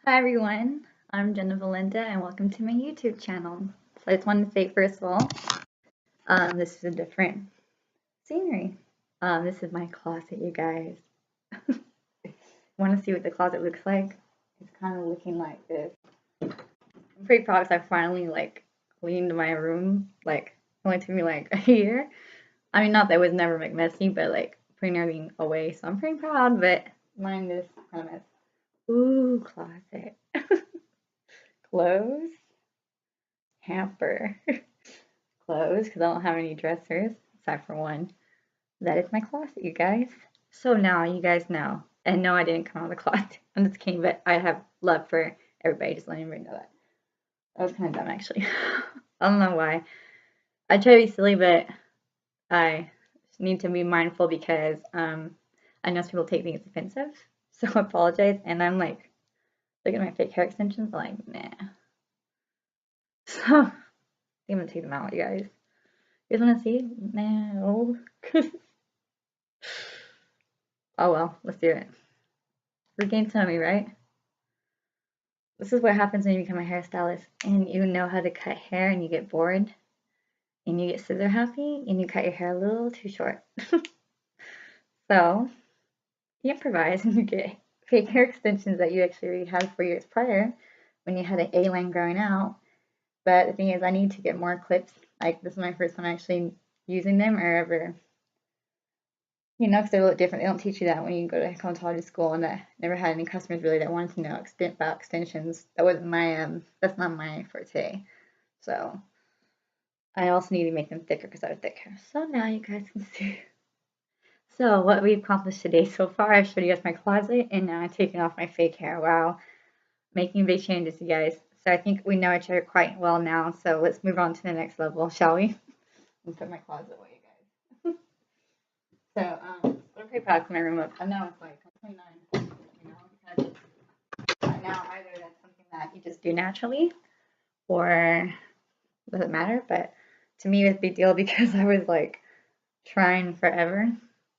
Hi everyone, I'm Jenna Valinda and welcome to my YouTube channel. So I just wanted to say first of all, this is a different scenery. This is my closet, you guys. Want to see what the closet looks like? It's kind of looking like this. I'm pretty proud because I finally cleaned my room. It only took me like a year. I mean, not that it was never messy, but putting everything away. So I'm pretty proud, but mind this kind of mess. Ooh, closet. Clothes. Hamper. Clothes, because I don't have any dressers, except for one. That is my closet, you guys. So now you guys know. And no, I didn't come out of the closet. I'm just kidding, but I have love for everybody. Just letting everybody know that. That was kind of dumb, actually. I don't know why. I try to be silly, but I need to be mindful because I know some people take things offensive. So I apologize. And I'm like, look at my fake hair extensions. I'm like, nah. So I'm gonna take them out, you guys. You guys want to see? No. Oh well, let's do it. Regain tummy, right? This is what happens when you become a hairstylist and you know how to cut hair and you get bored and you get scissor happy and you cut your hair a little too short. So you improvise and you get fake hair extensions that you actually already had 4 years prior when you had an A line growing out. But the thing is, I need to get more clips. Like, this is my first time actually using them or ever, because they're a little different. They don't teach you that when you go to cosmetology school, and I never had any customers really that wanted to know about extensions. That wasn't my, that's not my forte. So I also need to make them thicker because I have thick hair. So now you guys can see. So what we've accomplished today so far, I've showed you guys my closet, and now I'm taking off my fake hair. Wow. Making big changes, you guys. So I think we know each other quite well now. So let's move on to the next level, shall we? Let me put my closet away, you guys. So I'm pretty proud of my room up. I know it's like 29, because now either that's something that you just do naturally, or doesn't matter. But to me, it was a big deal because I was trying forever.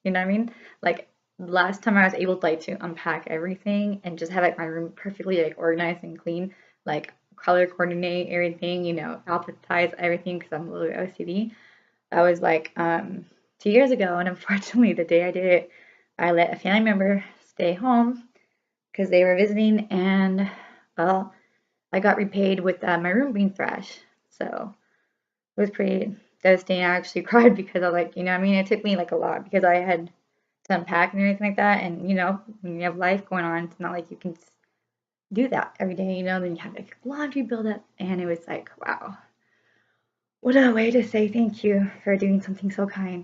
You know what I mean? Like last time I was able to unpack everything and just have my room perfectly organized and clean, color coordinate everything, alphabetize everything because I'm a little OCD. I was 2 years ago, and unfortunately, the day I did it, I let a family member stay home because they were visiting, and well, I got repaid with my room being thrashed. So it was pretty devastating. I actually cried because I was it took me a lot because I had to unpack and everything like that. And when you have life going on, it's not like you can do that every day, then you have laundry buildup. And it was wow, what a way to say thank you for doing something so kind.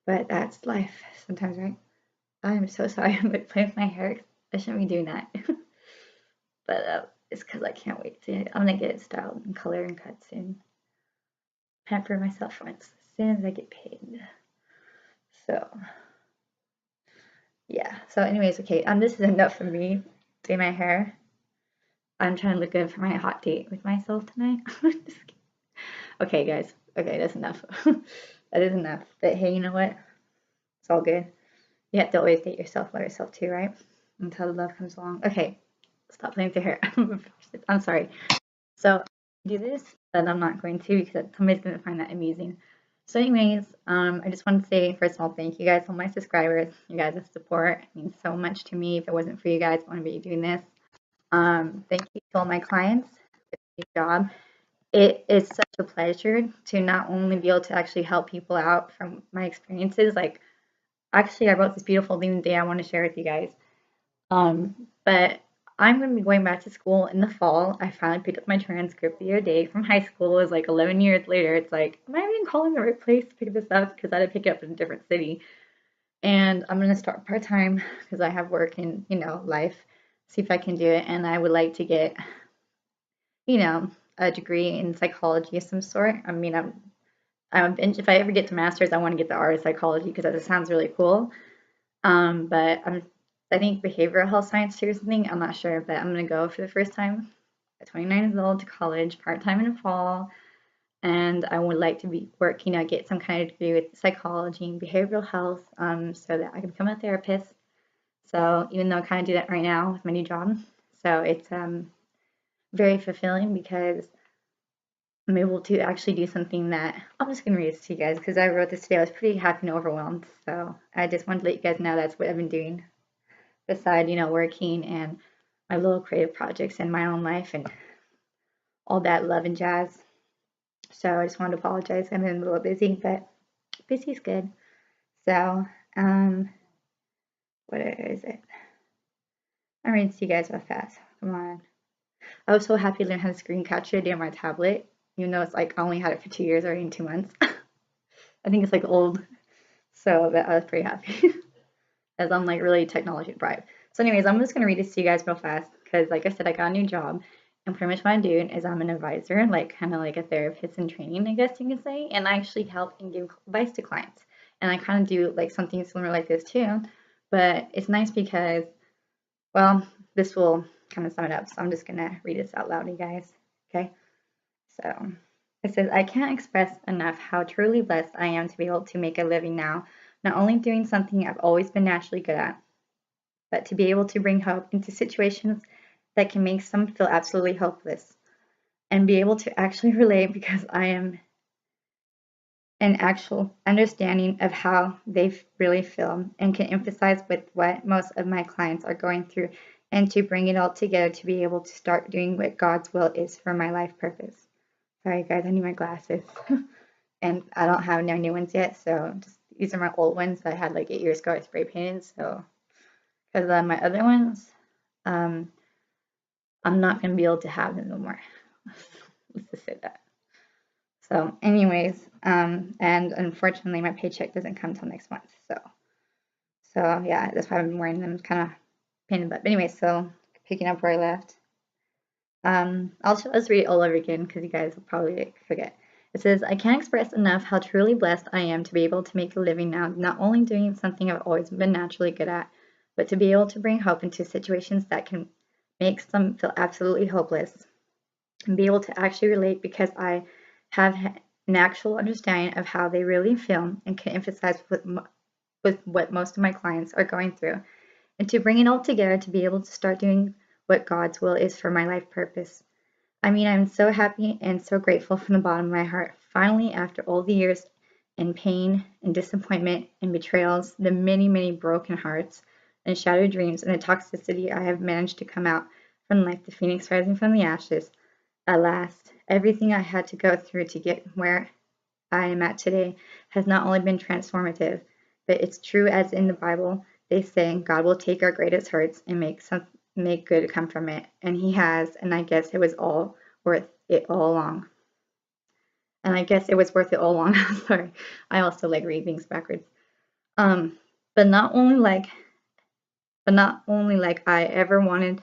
But that's life sometimes, right? I'm so sorry. I'm playing with my hair. I shouldn't be doing that. But it's because I can't wait to. I'm gonna get it styled and color and cut soon. Pamper myself once as soon as I get paid. So yeah. So anyways, okay. This is enough for me doing my hair. I'm trying to look good for my hot date with myself tonight. Okay, guys. Okay, that's enough. That is enough. But hey, you know what? It's all good. You have to always date yourself, love yourself too, right? Until the love comes along. Okay, stop playing with your hair. I'm sorry. So do this, but I'm not going to because somebody's going to find that amusing. So anyways, I just want to say, first of all, thank you guys, all my subscribers. You guys' support means so much to me. If it wasn't for you guys, I wouldn't be doing this. Thank you to all my clients. It's a good job. It is such a pleasure to not only be able to actually help people out from my experiences. Actually, I wrote this beautiful thing today I want to share with you guys. But I'm going to be going back to school in the fall. I finally picked up my transcript the other day from high school. It was 11 years later. It's am I even calling the right place to pick this up? Because I had to pick it up in a different city. And I'm going to start part-time because I have work and, life. See if I can do it. And I would like to get, a degree in psychology of some sort. I mean, if I ever get to master's, I want to get the art of psychology because that sounds really cool. But I think behavioral health science or something. I'm not sure, but I'm going to go for the first time at 29 years old to college, part-time in the fall. And I would like to get some kind of degree with psychology and behavioral health so that I can become a therapist. So even though I kind of do that right now with my new job. So it's very fulfilling because I'm able to actually do something that I'm just going to read this to you guys because I wrote this today. I was pretty happy and overwhelmed. So I just wanted to let you guys know that's what I've been doing beside, working and my little creative projects in my own life and all that love and jazz. So I just wanted to apologize. I've been a little busy, but busy's good. So, what is it? I'm reading to you guys real fast. Come on. I was so happy to learn how to screen capture today on my tablet. Even though it's like I only had it for 2 years already in 2 months. I think it's like old. So I was pretty happy. As I'm like really technology deprived. So anyways, I'm just going to read this to you guys real fast. Because like I said, I got a new job. And pretty much what I'm doing is I'm an advisor. Like kind of like a therapist in training, I guess you can say. And I actually help and give advice to clients. And I kind of do like something similar like this too. But it's nice because, well, this will kind of sum it up. So I'm just going to read this out loud to you guys. Okay. So it says, I can't express enough how truly blessed I am to be able to make a living now, not only doing something I've always been naturally good at, but to be able to bring hope into situations that can make some feel absolutely hopeless, and be able to actually relate because I am an actual understanding of how they really feel and can emphasize with what most of my clients are going through, and to bring it all together to be able to start doing what God's will is for my life purpose. Sorry guys, I need my glasses. And I don't have no new ones yet, so just these are my old ones that I had like 8 years ago. I spray painted, so because my other ones, I'm not gonna be able to have them no more. Let's just say that. So, anyways, and unfortunately, my paycheck doesn't come till next month. So yeah, that's why I've been wearing them, kind of pain in the butt. But anyway, so picking up where I left. I'll just read it all over again because you guys will probably forget. It says, I can't express enough how truly blessed I am to be able to make a living now, not only doing something I've always been naturally good at, but to be able to bring hope into situations that can make some feel absolutely hopeless, and be able to actually relate because I have an actual understanding of how they really feel and can emphasize with what most of my clients are going through, and to bring it all together to be able to start doing what God's will is for my life purpose. I mean, I'm so happy and so grateful from the bottom of my heart. Finally, after all the years and pain and disappointment and betrayals, the many, many broken hearts and shattered dreams and the toxicity, I have managed to come out from like the phoenix rising from the ashes. At last, everything I had to go through to get where I am at today has not only been transformative, but it's true as in the Bible, they say God will take our greatest hurts and make good come from it, and he has, and I guess it was all worth it all along. And I guess it was worth it all along. Sorry, I also like read things backwards. But not only like I ever wanted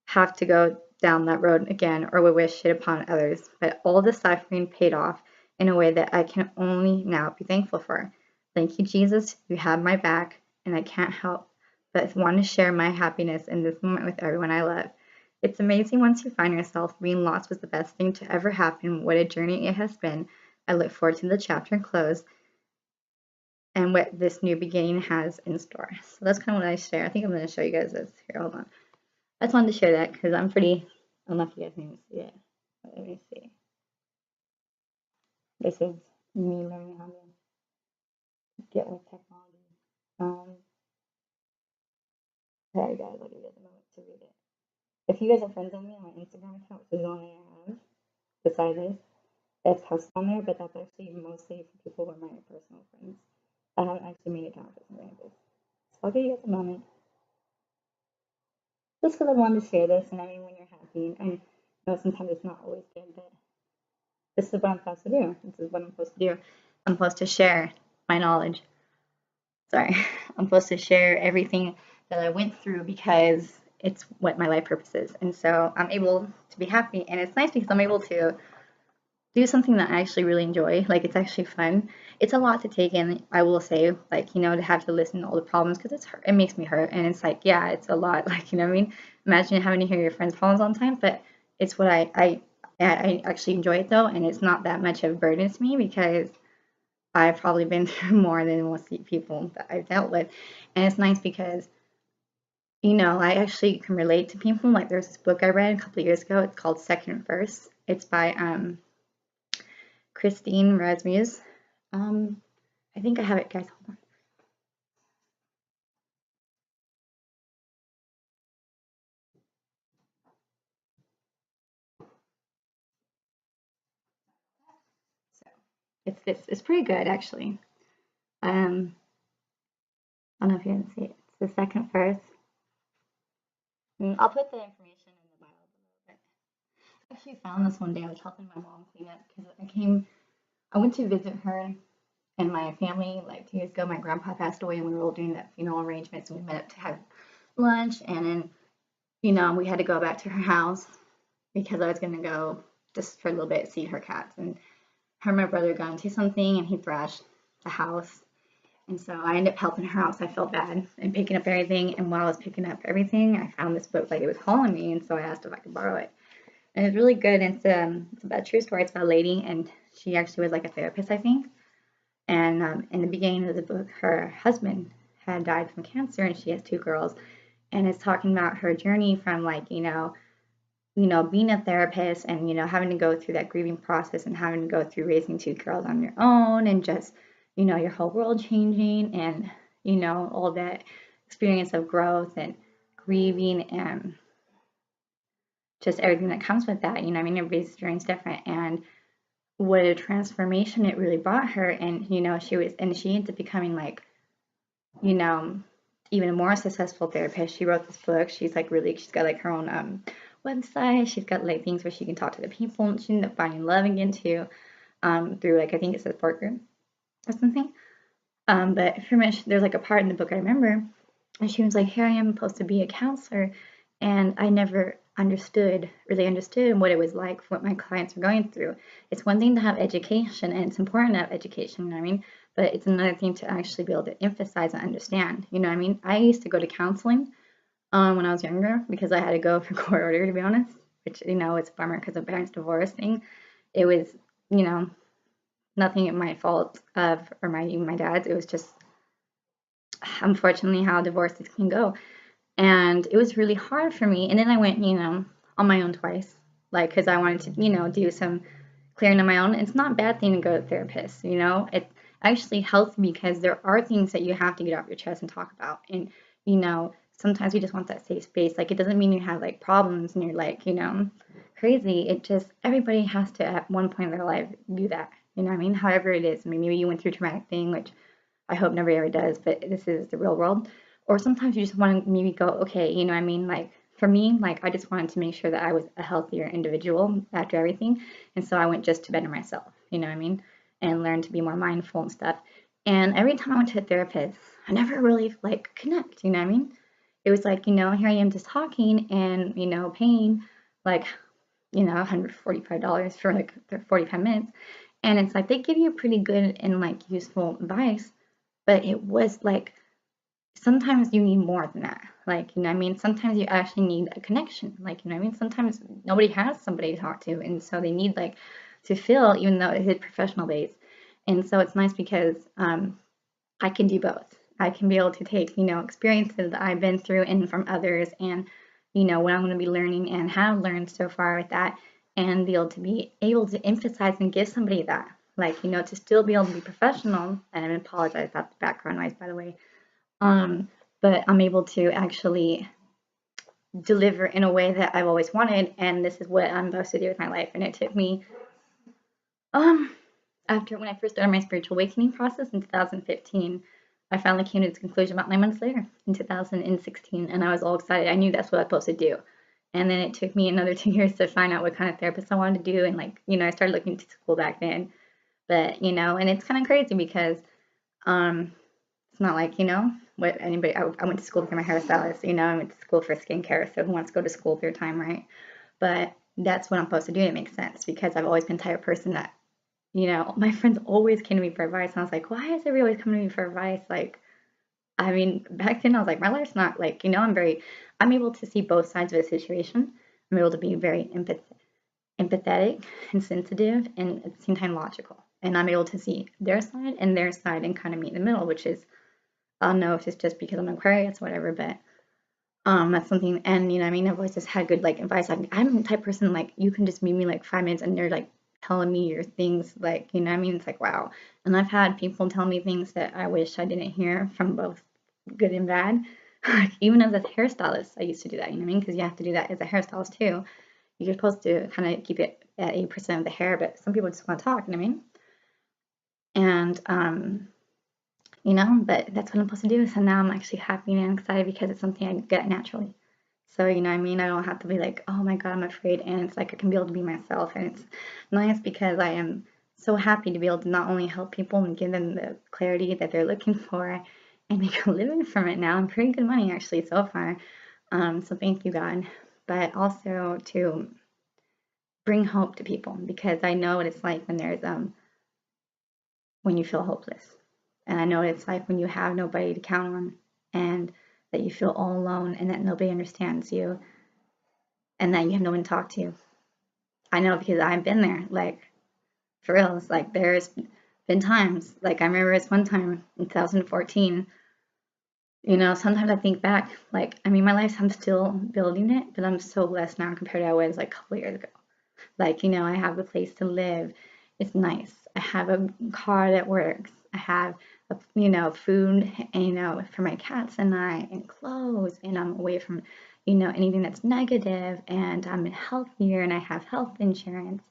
have to go down that road again or would wish it upon others, but all the suffering paid off in a way that I can only now be thankful for. Thank you, Jesus. You have my back, and I can't help but want to share my happiness in this moment with everyone I love. It's amazing once you find yourself being lost was the best thing to ever happen. What a journey it has been. I look forward to the chapter close and what this new beginning has in store. So that's kind of what I share. I think I'm going to show you guys this. Here, hold on. I just wanted to share that because I don't know if you guys can see it. Let me see. This is me learning how to get with technology. Sorry guys, I'll give you a moment to read it. If you guys are friends with me on my Instagram account, which is the only I have, besides this, it's posted on there, but that's actually mostly for people who are my personal friends. I haven't actually made it down for something like this. So I'll give you guys a moment. Just because I wanted to share this, and I mean, when you're happy, I know sometimes it's not always good, but this is what I'm supposed to do. This is what I'm supposed to do. I'm supposed to share my knowledge. Sorry, I'm supposed to share everything that I went through because it's what my life purpose is. And so I'm able to be happy, and it's nice because I'm able to do something that I actually really enjoy. Like, it's actually fun. It's a lot to take in, I will say, like, to have to listen to all the problems because it makes me hurt. And it's like, yeah, it's a lot. Like, what I mean? Imagine having to hear your friends' problems all the time, but it's what I actually enjoy it though, and it's not that much of a burden to me because I've probably been through more than most people that I've dealt with. And it's nice because you know, I actually can relate to people. Like there's this book I read a couple of years ago. It's called Second Verse. It's by Christine Rasmus. I think I have it, guys. Hold on. So it's pretty good actually. I don't know if you can see it. It's the second verse. I'll put the information in the bio below. But I actually found this one day. I was helping my mom clean up because I went to visit her and my family like 2 years ago. My grandpa passed away and we were all doing that funeral arrangements and we met up to have lunch and then, you know, we had to go back to her house because I was going to go just for a little bit see her cats. And her and my brother got into something and he thrashed the house. And so I ended up helping her out. So I felt bad and picking up everything. And while I was picking up everything, I found this book, like it was calling me. And so I asked if I could borrow it. And it's really good. It's about a true story. It's about a lady, and she actually was like a therapist, I think. And in the beginning of the book, her husband had died from cancer, and she has 2 girls. And it's talking about her journey from like, you know, being a therapist and, you know, having to go through that grieving process and having to go through raising 2 girls on your own and just, you know, your whole world changing and, you know, all that experience of growth and grieving and just everything that comes with that. You know, I mean, everybody's journey is different. And what a transformation it really brought her. And, you know, she ended up becoming like, you know, even a more successful therapist. She wrote this book. She's got like her own website. She's got like things where she can talk to the people, and she ended up finding love again too, through like I think it's a support group or something. But pretty much there's like a part in the book I remember, and she was like, "Here I am supposed to be a counselor, and I never really understood what it was like for what my clients were going through. It's one thing to have education, and it's important to have education, you know what I mean? But it's another thing to actually be able to emphasize and understand, you know what I mean? I used to go to counseling when I was younger because I had to go for court order, to be honest, which, you know, it's a bummer because of parents' divorce thing. It was, you know, nothing at my fault of, or even my dad's. It was just, unfortunately, how divorces can go. And it was really hard for me. And then I went, you know, on my own twice, like, because I wanted to, you know, do some clearing on my own. It's not a bad thing to go to therapists, you know. It actually helps because there are things that you have to get off your chest and talk about. And, you know, sometimes you just want that safe space. Like, it doesn't mean you have, like, problems and you're, like, you know, crazy. It just, everybody has to, at one point in their life, do that. You know what I mean? However it is. I mean, maybe you went through a traumatic thing, which I hope nobody ever does, but this is the real world. Or sometimes you just want to maybe go, okay, you know what I mean? Like, for me, like, I just wanted to make sure that I was a healthier individual after everything. And so I went just to better myself, you know what I mean? And learn to be more mindful and stuff. And every time I went to a therapist, I never really, like, connect, you know what I mean? It was like, you know, here I am just talking and, you know, paying, like, you know, $145 for, like, 45 minutes. And it's like, they give you pretty good and, like, useful advice. But it was, like, sometimes you need more than that. Like, you know what I mean? Sometimes you actually need a connection. Like, you know what I mean? Sometimes nobody has somebody to talk to, and so they need, like, to feel, even though it's professional based. And so it's nice because I can do both. I can be able to take, you know, experiences that I've been through and from others, and, you know, what I'm going to be learning and have learned so far with that, and be able to emphasize and give somebody that, like, you know, to still be able to be professional. And I apologize about the background noise, by the way. But I'm able to actually deliver in a way that I've always wanted, and this is what I'm supposed to do with my life. And it took me, after when I first started my spiritual awakening process in 2015, I finally came to this conclusion about 9 months later in 2016, and I was all excited. I knew that's what I was supposed to do. And then it took me another 2 years to find out what kind of therapist I wanted to do, and, like, you know, I started looking to school back then. But, you know, and it's kind of crazy because it's not like, you know, what anybody, I went to school to become a hairstylist, you know, I went to school for skincare, so who wants to go to school for your time, right? But that's what I'm supposed to do, and it makes sense because I've always been the type of person that, you know, my friends always came to me for advice, and I was like, why is everybody always coming to me for advice? Like, I mean, back then I was like, my life's not like, you know, I'm able to see both sides of a situation. I'm able to be very empathetic and sensitive and at the same time logical. And I'm able to see their side and kind of meet in the middle, which is, I don't know if it's just because I'm an Aquarius, whatever, but That's something, and you know, I mean, I've always just had good like advice. I'm the type of person like you can just meet me like 5 minutes and they're like telling me your things, like you know, what I mean, it's like wow. And I've had people tell me things that I wish I didn't hear from both good and bad. Like even as a hairstylist, I used to do that. You know what I mean? Because you have to do that as a hairstylist too. You're supposed to kind of keep it at 80% of the hair, but some people just want to talk. You know what I mean? And you know, but that's what I'm supposed to do. So now I'm actually happy and excited because it's something I get naturally. So, you know what I mean? I don't have to be like, oh my God, I'm afraid. And it's like I can be able to be myself. And it's nice because I am so happy to be able to not only help people and give them the clarity that they're looking for and make a living from it now. I'm pretty good money actually so far. So thank you, God. But also to bring hope to people because I know what it's like when there's when you feel hopeless. And I know what it's like when you have nobody to count on and that you feel all alone and that nobody understands you and that you have no one to talk to. I know because I've been there, like for real. It's like there's been times, like I remember it's one time in 2014, you know, sometimes I think back, like, I mean, my life, I'm still building it, but I'm so blessed now compared to I was like a couple years ago. Like, you know, I have a place to live. It's nice. I have a car that works. I have, you know, food, and, you know, for my cats and I, and clothes, and I'm away from, you know, anything that's negative, and I'm healthier, and I have health insurance,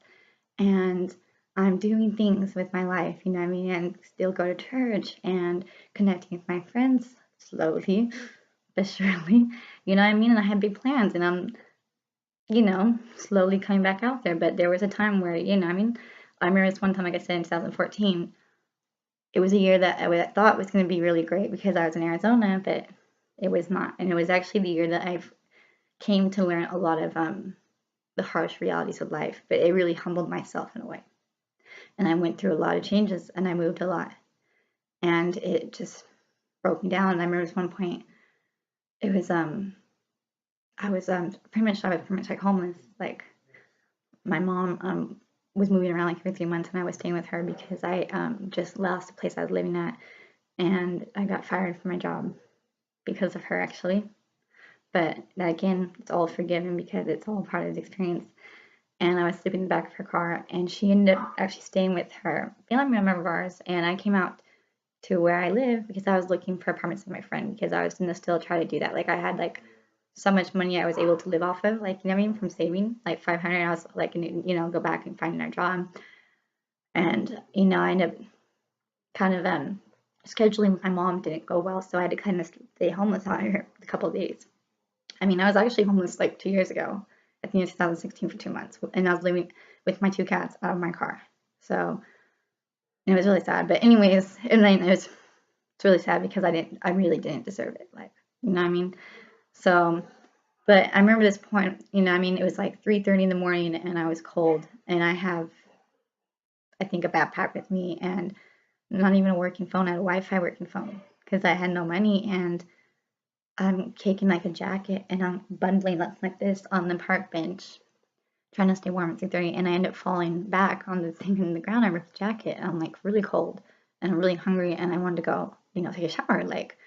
and I'm doing things with my life, you know what I mean, and still go to church and connecting with my friends slowly but surely, you know what I mean, and I have big plans, and I'm you know, slowly coming back out there. But there was a time where, you know, I mean, I remember this one time, like I said, in 2014, it was a year that I thought was going to be really great because I was in Arizona, but it was not. And it was actually the year that I came to learn a lot of the harsh realities of life, but it really humbled myself in a way. And I went through a lot of changes and I moved a lot. And it just broke me down. And I remember at one point, it was, I was pretty much like homeless. Like my mom was moving around like every 3 months, and I was staying with her because I just lost the place I was living at, and I got fired from my job because of her actually. But that, again, it's all forgiven because it's all part of the experience. And I was sleeping in the back of her car, and she ended up actually staying with her family member of ours, and I came out to where I live because I was looking for apartments with my friend because I was gonna still try to do that. Like I had like so much money I was able to live off of, like you know what I mean, from saving like 500. I was like, you know, go back and find another job, and you know, I ended up kind of scheduling with my mom didn't go well, so I had to kind of stay homeless out here a couple of days. I mean, I was actually homeless like 2 years ago at the end of 2016 for 2 months, and I was living with my two cats out of my car. So it was really sad. But anyways, and then it's really sad because I really didn't deserve it. Like, you know what I mean? So, but I remember this point, you know, I mean, it was like 3:30 in the morning and I was cold and I have, I think, a backpack with me and not even a working phone. I had a Wi-Fi working phone because I had no money and I'm taking like a jacket and I'm bundling up like this on the park bench, trying to stay warm at 3:30, and I end up falling back on the thing in the ground. I ripped the jacket and I'm like really cold and I'm really hungry and I wanted to go, you know, take a shower. Like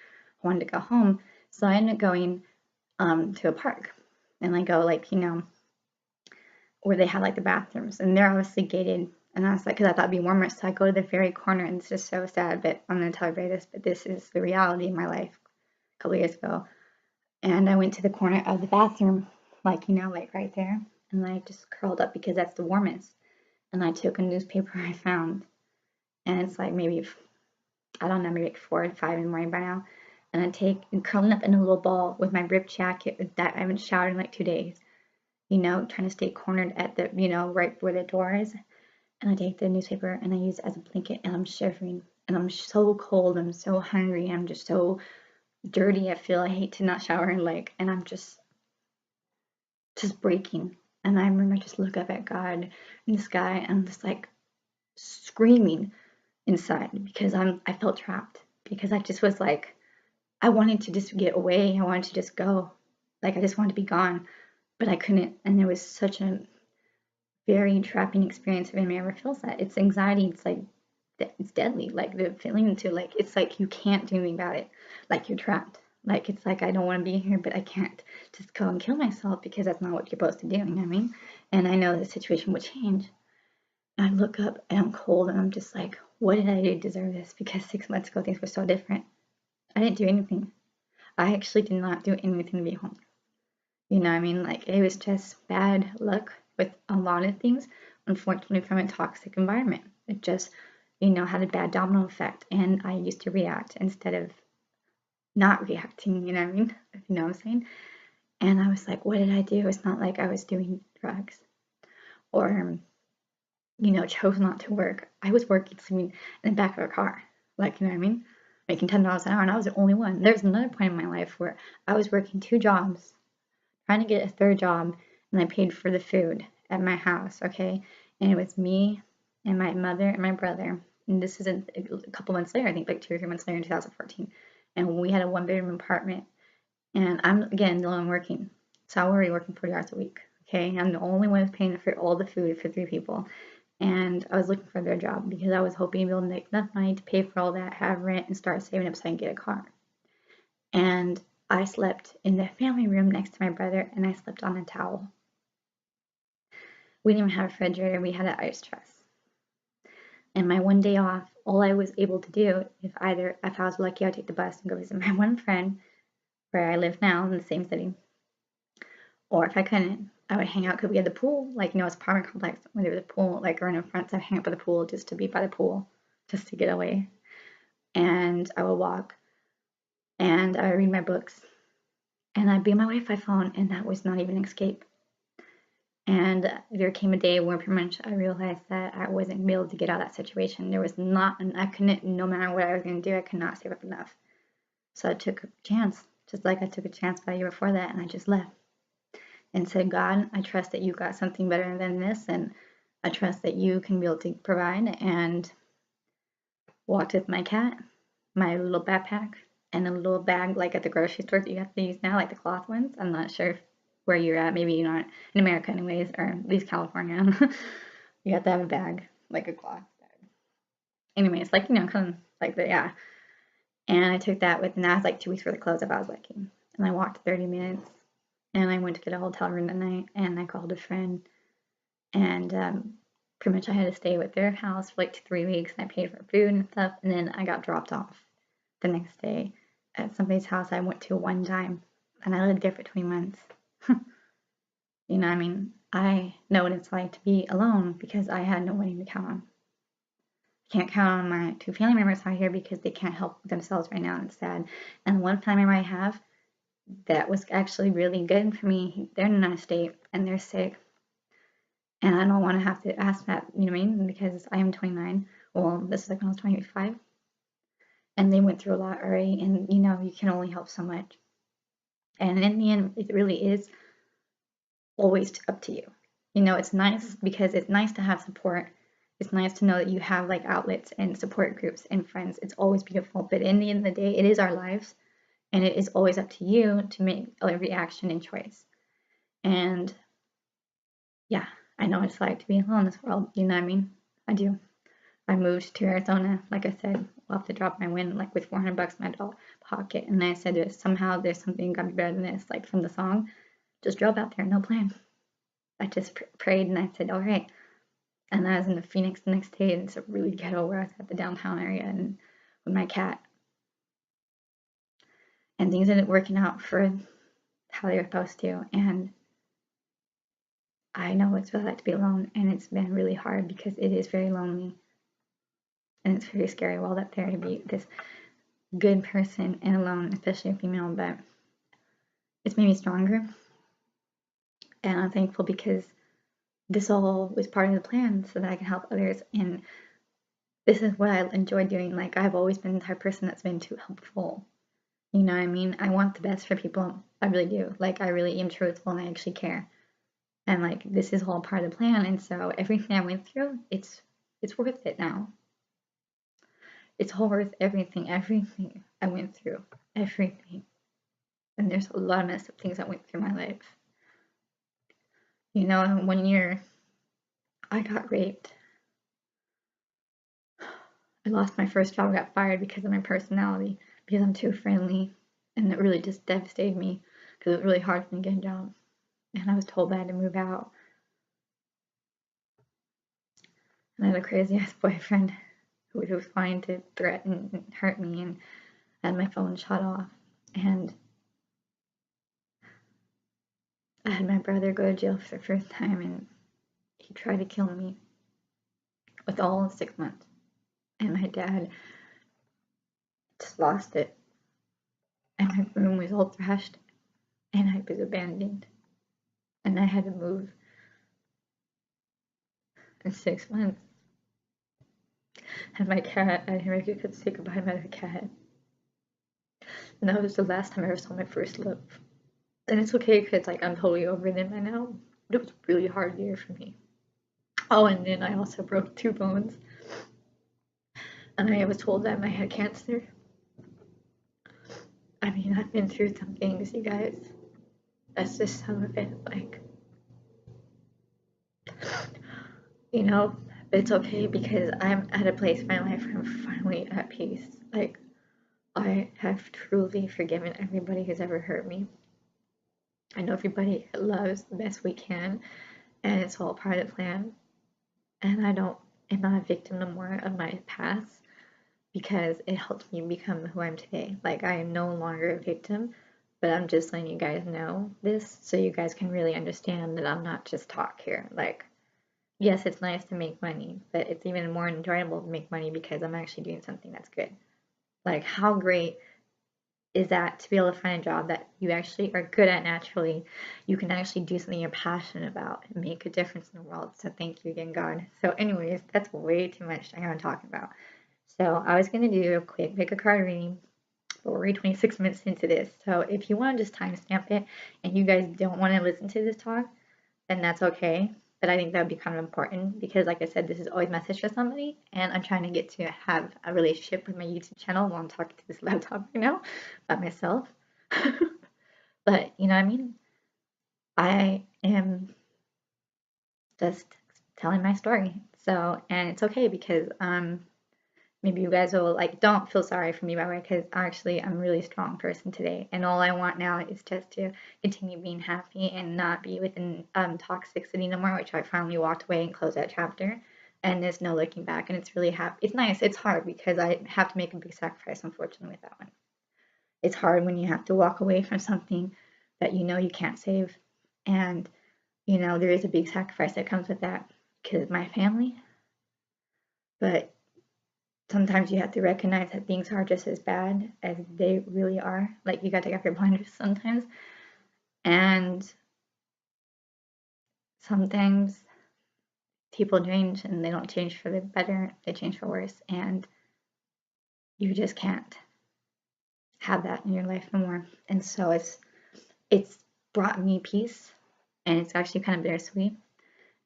I wanted to go home. So I ended up going to a park and I go like, you know, where they had like the bathrooms and they're obviously gated. And I was like, because I thought it'd be warmer. So I go to the very corner and it's just so sad, but I'm going to tell everybody this, but this is the reality of my life a couple years ago. And I went to the corner of the bathroom, like, you know, like right there. And I just curled up because that's the warmest. And I took a newspaper I found. And it's like maybe, I don't know, maybe like 4 or 5 in the morning by now. And I take and curling up in a little ball with my ripped jacket that I haven't showered in like 2 days. You know, trying to stay cornered at the, you know, right where the door is. And I take the newspaper and I use it as a blanket and I'm shivering. And I'm so cold. I'm so hungry. I'm just so dirty. I feel I hate to not shower and I'm just breaking. And I remember I just look up at God in the sky and I'm just like screaming inside because I felt trapped because I just was like I wanted to just get away. I wanted to just go. Like I just wanted to be gone, but I couldn't. And it was such a very trapping experience if anybody ever feels that. It's anxiety. It's like it's deadly. Like the feeling to like it's like you can't do anything about it. Like you're trapped. Like, it's like I don't want to be here, but I can't just go and kill myself because that's not what you're supposed to do, you know what I mean? And I know the situation would change. And I look up and I'm cold and I'm just like, what did I do to deserve this? Because 6 months ago things were so different. I didn't do anything. I actually did not do anything to be homeless. You know what I mean? Like, it was just bad luck with a lot of things, unfortunately, from a toxic environment. It just, had a bad domino effect. And I used to react instead of not reacting, you know what I mean? If you know what I'm saying? And I was like, what did I do? It's not like I was doing drugs or, chose not to work. I was working, sleeping in the back of a car, like, you know what I mean? Making $10 an hour, and I was the only one. There's another point in my life where I was working 2 jobs, trying to get a 3rd job, and I paid for the food at my house, okay? And it was me and my mother and my brother. And this is a couple months later, I think like 2 or 3 months later in 2014. And we had a 1-bedroom apartment. And I'm, again, the only one working. So I'm already working 40 hours a week, okay? I'm the only one who's paying for all the food for 3 people. And I was looking for their job because I was hoping to be able to make enough money to pay for all that, have rent, and start saving up so I can get a car. And I slept in the family room next to my brother, and I slept on a towel. We didn't even have a refrigerator. We had an ice chest. And my one day off, all I was able to do, if I was lucky, I would take the bus and go visit my one friend where I live now in the same city. Or if I couldn't, I would hang out because we had the pool, like, it's an apartment complex where there was a pool, like, right in front, so I'd hang out by the pool just to be by the pool, just to get away. And I would walk, and I would read my books, and I'd be on my Wi-Fi phone, and that was not even an escape. And there came a day where pretty much I realized that I wasn't going to be able to get out of that situation. There was not, and I couldn't, no matter what I was going to do, I could not save up enough. So I took a chance, just like I took a chance about a year before that, and I just left. And said, God, I trust that you got something better than this, and I trust that you can be able to provide, and walked with my cat, my little backpack, and a little bag like at the grocery store that you have to use now, like the cloth ones. I'm not sure where you're at. Maybe you're not in America anyways, or at least California. You have to have a bag, like a cloth bag. Anyways, like, kind of like that, yeah. And I took that with, and that was like 2 weeks worth of clothes if I was liking. And I walked 30 minutes. And I went to get a hotel room that night, and I called a friend, and pretty much I had to stay with their house for like 3 weeks, and I paid for food and stuff, and then I got dropped off the next day at somebody's house I went to one time, and I lived there for 20 months. You know what I mean? I know what it's like to be alone because I had nobody to count on. I can't count on my 2 family members out here because they can't help themselves right now, and it's sad. And one family member I have that was actually really good for me, they're in a state and they're sick, and I don't want to have to ask that, you know what I mean, because I am 29. Well, this is like when I was 25, and they went through a lot already, and you can only help so much, and in the end it really is always up to you. It's nice because it's nice to have support. It's nice to know that you have like outlets and support groups and friends. It's always beautiful, but in the end of the day, it is our lives. And it is always up to you to make every action and choice. And yeah, I know what it's like to be alone in this world. You know what I mean? I do. I moved to Arizona, like I said, off the drop of my win, like with $400 in my pocket. And I said, somehow there's something gotta be better than this, like from the song. Just drove out there, no plan. I just prayed and I said, all right. And I was in the Phoenix the next day, and it's a really ghetto where I was at the downtown area and with my cat. And things ended up working out for how they were supposed to. And I know what it's like to be alone, and it's been really hard because it is very lonely. And it's very scary while up there to be this good person and alone, especially a female, but it's made me stronger. And I'm thankful because this all was part of the plan so that I can help others. And this is what I enjoy doing. Like, I've always been the type of person that's been too helpful. You know what I mean? I want the best for people. I really do. Like, I really am truthful and I actually care. And like, this is all part of the plan. And so everything I went through, it's worth it now. It's all worth everything I went through. Everything. And there's a lot of messed up things that went through my life. 1 year, I got raped. I lost my first job, I got fired because of my personality, because I'm too friendly. And it really just devastated me because it was really hard for me to get a job. And I was told I had to move out. And I had a crazy ass boyfriend who was trying to threaten and hurt me, and I had my phone shut off. And I had my brother go to jail for the first time, and he tried to kill me with all of 6 months. And my dad just lost it. And my room was all trashed, and I was abandoned. And I had to move in 6 months. And my cat, I never could say goodbye to my cat. And that was the last time I ever saw my first love. And it's okay because like I'm totally over them by now. But it was a really hard year for me. Oh, and then I also broke 2 bones. And I was told that I had cancer. I mean, I've been through some things, you guys. That's just some of it. Like, you know, but it's okay because I'm at a place in my life where I'm finally at peace. Like, I have truly forgiven everybody who's ever hurt me. I know everybody loves the best we can, and it's all part of the plan. And I'm not a victim no more of my past because it helped me become who I am today. Like, I am no longer a victim, but I'm just letting you guys know this so you guys can really understand that I'm not just talk here. Like, yes, it's nice to make money, but it's even more enjoyable to make money because I'm actually doing something that's good. Like, how great is that to be able to find a job that you actually are good at naturally? You can actually do something you're passionate about and make a difference in the world. So thank you again, God. So anyways, that's way too much I'm going to talk about. So I was going to do a quick pick a card reading, but we're already 26 minutes into this. So if you want to just timestamp it and you guys don't want to listen to this talk, then that's okay. But I think that would be kind of important because, like I said, this is always a message for somebody, and I'm trying to get to have a relationship with my YouTube channel while I'm talking to this laptop right now by myself. But you know what I mean? I am just telling my story. So, and it's okay because maybe you guys will like, don't feel sorry for me by the way, because actually I'm a really strong person today, and all I want now is just to continue being happy and not be within toxicity no more, which I finally walked away and closed that chapter, and there's no looking back, and it's really happy. It's nice. It's hard because I have to make a big sacrifice, unfortunately, with that one. It's hard when you have to walk away from something that you know you can't save, and you know there is a big sacrifice that comes with that because of my family, but sometimes you have to recognize that things are just as bad as they really are. Like, you gotta take off your blinders sometimes. And sometimes people change and they don't change for the better, they change for worse. And you just can't have that in your life no more. And so it's brought me peace, and it's actually kind of bittersweet.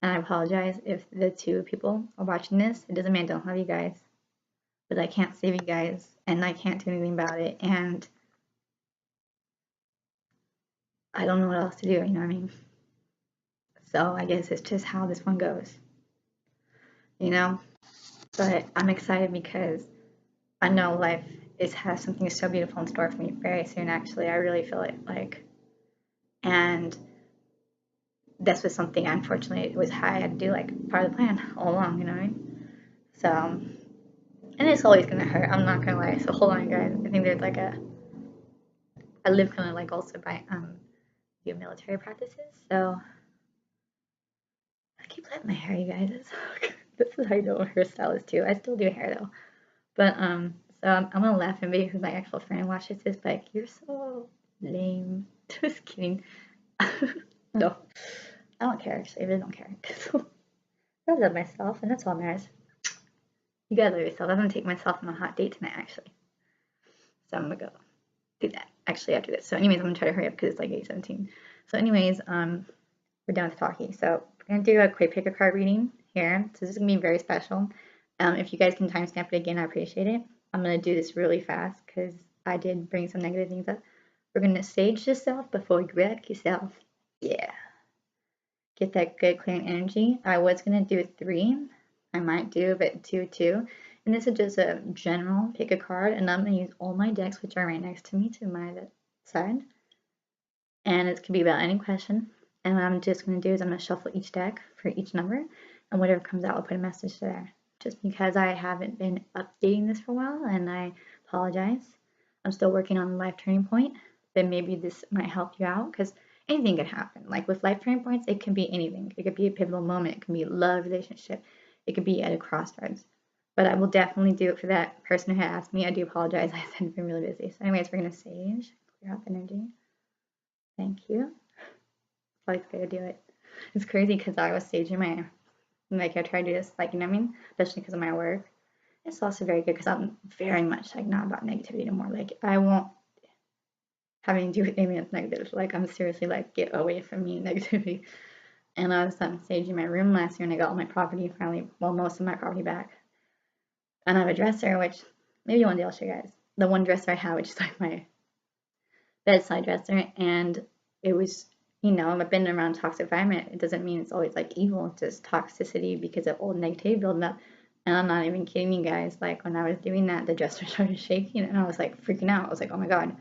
And I apologize if the 2 people are watching this. It doesn't mean I don't love you guys, but I can't save you guys, and I can't do anything about it, and I don't know what else to do, you know what I mean? So I guess it's just how this one goes, you know? But I'm excited because I know life has something so beautiful in store for me very soon, actually. I really feel it, like, and this was something, unfortunately, it was how I had to do, like, part of the plan all along, you know what I mean? So, and it's always gonna hurt, I'm not gonna lie. So hold on, guys. I think there's like I live kind of like also by do military practices, so I keep letting my hair, you guys. This is how you know a hairstylist too. I still do hair though, but so I'm gonna laugh and maybe my actual friend watches this, but like, you're so lame. Just kidding. No, I don't care. Actually, I really don't care. I love myself, and that's all that matters. You gotta love yourself. I'm gonna take myself on a hot date tonight, actually. So I'm gonna go do that actually after this. So anyways, I'm gonna try to hurry up because it's like 8:17. So anyways, we're done with talking. So we're gonna do a quick pick a card reading here. So this is gonna be very special. If you guys can timestamp it again, I appreciate it. I'm gonna do this really fast because I did bring some negative things up. We're gonna sage yourself before you wreck yourself. Yeah. Get that good clean energy. I was gonna do 3. I might do, but 2. And this is just a general pick a card, and I'm gonna use all my decks, which are right next to me, to my side. And it could be about any question. And what I'm just going to do is I'm going to shuffle each deck for each number, and whatever comes out, I'll put a message there. Just because I haven't been updating this for a while, and I apologize. I'm still working on the life turning point, but maybe this might help you out, because anything can happen. Like with life turning points, it can be anything. It could be a pivotal moment. It can be a love relationship. It could be at a crossroads. But I will definitely do it for that person who had asked me. I do apologize. I've been really busy. So anyways, we're going to sage, clear out energy. Thank you. It's always good to do it. It's crazy because I was saging my, like I try to do this, like, you know what I mean? Especially because of my work. It's also very good because I'm very much like not about negativity anymore. Like I won't have anything to do with anything that's negative. Like I'm seriously like, get away from me, negativity. And I was saging my room last year and I got all my property finally, well, most of my property back. And I have a dresser, which maybe one day I'll show you guys. The one dresser I have, which is like my bedside dresser, and it was, you know, I've been around toxic environment. It doesn't mean it's always like evil, it's just toxicity because of old negativity building up. And I'm not even kidding you guys, like when I was doing that, the dresser started shaking and I was like freaking out. I was like, oh my god,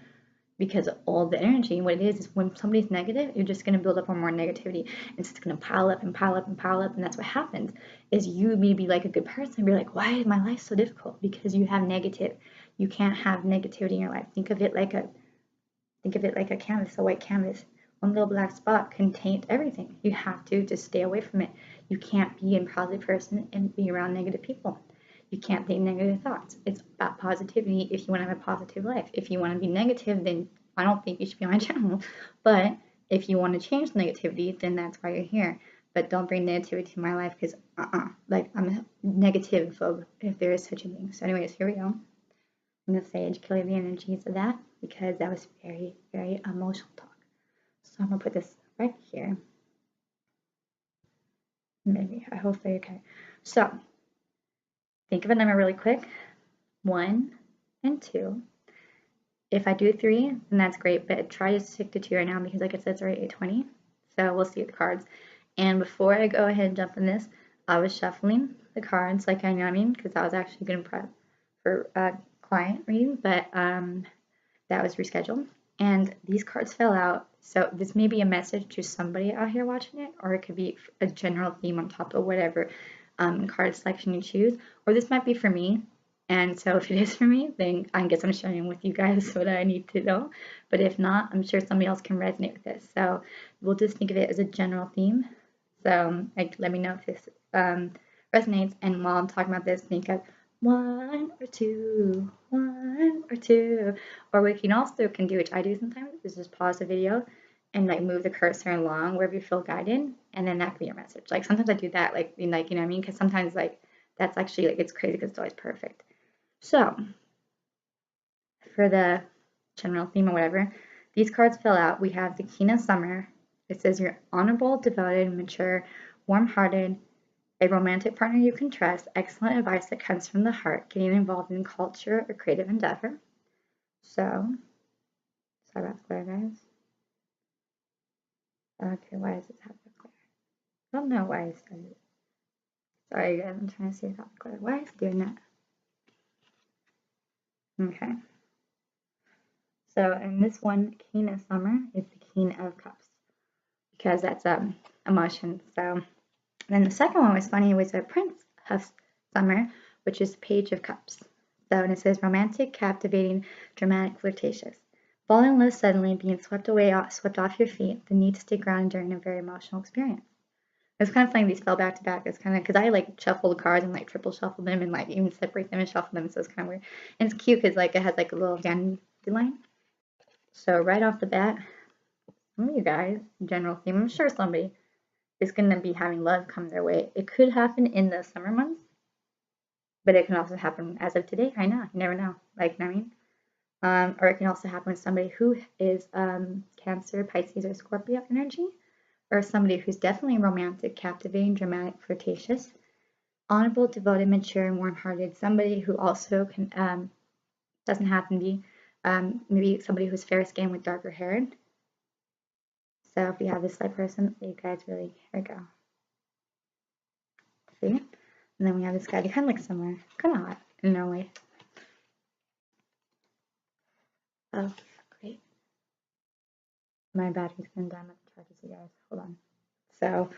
because of all the energy. What it is when somebody's negative, you're just going to build up on more negativity. It's just going to pile up and pile up and pile up, and that's what happens. Is you may be like a good person, you're like, why is my life so difficult? Because you have negative. You can't have negativity in your life. Think of it like a canvas, a white canvas. One little black spot contains everything. You have to just stay away from it. You can't be a positive person and be around negative people. You can't think negative thoughts. It's about positivity if you want to have a positive life. If you want to be negative, then I don't think you should be on my channel. But if you want to change negativity, then that's why you're here. But don't bring negativity to my life because, like, I'm a negative phobe, if there is such a thing. So anyways, here we go. I'm going to sage, clear the energies of that because that was very, very emotional talk. So I'm going to put this right here. Maybe, I hope they're okay. So, think of a number really quick. 1 and 2. If I do 3, then that's great, but try to stick to 2 right now because like I said, it's already 8:20. So we'll see the cards. And before I go ahead and jump in this, I was shuffling the cards like I know what I mean, because I was actually going to prep for a client reading, but that was rescheduled. And these cards fell out. So this may be a message to somebody out here watching it, or it could be a general theme on top of whatever card selection you choose, or this might be for me. And so if it is for me, then I guess I'm sharing with you guys what I need to know. But if not, I'm sure somebody else can resonate with this. So we'll just think of it as a general theme. So like, let me know if this resonates. And while I'm talking about this, think of 1 or 2, 1 or 2. Or what you can also do, which I do sometimes, is just pause the video and like move the cursor along wherever you feel guided, and then that could be your message. Like sometimes I do that, like you know what I mean? Because sometimes like that's actually like it's crazy because it's always perfect. So for the general theme or whatever, these cards fill out. We have the King of Summer. It says you're honorable, devoted, mature, warm-hearted, a romantic partner you can trust, excellent advice that comes from the heart, getting involved in culture or creative endeavor. So, sorry about the glare, guys. Okay, why does it have the glare? I don't know why it says it. Sorry, guys, I'm trying to see without the glare. Why is it doing that? Okay. So, in this one, King of Summer is the King of Cups because that's emotion. So, then the second one was funny. It was a Prince of Summer, which is Page of Cups. So, and it says romantic, captivating, dramatic, flirtatious. Falling in love suddenly, being swept off your feet, the need to stay grounded during a very emotional experience. It's kind of funny these fell back to back. It's kind of because I like shuffle the cards and like triple shuffle them and like even separate them and shuffle them, so it's kind of weird. And it's cute because like it has like a little dandelion. So right off the bat, some of you guys, general theme, I'm sure somebody is going to be having love come their way. It could happen in the summer months, but it can also happen as of today. I know, you never know. Like, you know what I mean? Or it can also happen with somebody who is Cancer, Pisces, or Scorpio energy, or somebody who's definitely romantic, captivating, dramatic, flirtatious, honorable, devoted, mature, and warm-hearted. Somebody who also can doesn't have to be maybe somebody who's fair-skinned with darker hair. So if you have this type of person, you guys really, here we go. See? And then we have this guy. They kind of look similar. Kind of hot in their way. Oh, great. My battery's going to die. I'm going to charge this, you guys. Hold on. So,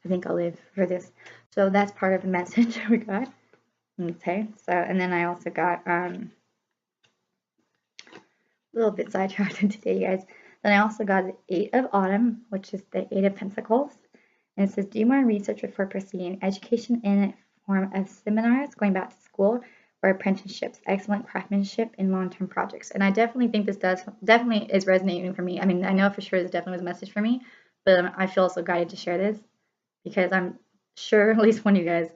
I think I'll live for this. So that's part of the message we got. Okay, so, and then I also got, a little bit sidetracked today, you guys. Then I also got the 8 of Autumn, which is the 8 of Pentacles. And it says, do more research before proceeding. Education in a form of seminars, going back to school, or apprenticeships, excellent craftsmanship in long-term projects. And I definitely think this definitely is resonating for me. I mean, I know for sure this definitely was a message for me, but I feel so guided to share this because I'm sure at least one of you guys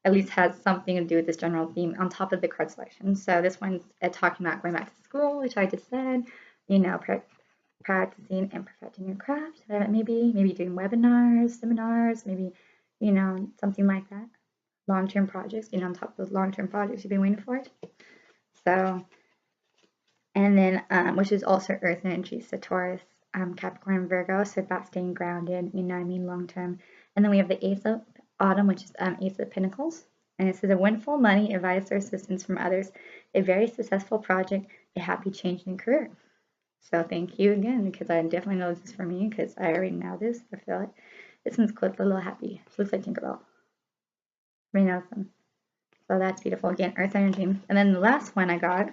at least has something to do with this general theme on top of the card selection. So this one's talking about going back to school, which I just said, you know, practicing and perfecting your craft. Maybe doing webinars, seminars, maybe, you know, something like that. Long-term projects, you know, on top of those long-term projects you've been waiting for it. So, and then, which is also Earth energy, so Taurus, Capricorn, Virgo, so about staying grounded, you know what I mean, long-term. And then we have the Ace of Autumn, which is Ace of Pentacles. And it says a windfall money, advice or assistance from others, a very successful project, a happy change in career. So thank you again, because I definitely know this is for me, because I already know this. I feel it. This one's close, a little happy. It looks like Tinkerbell. Everybody knows them. So that's beautiful. Again, Earth energy. And then the last one I got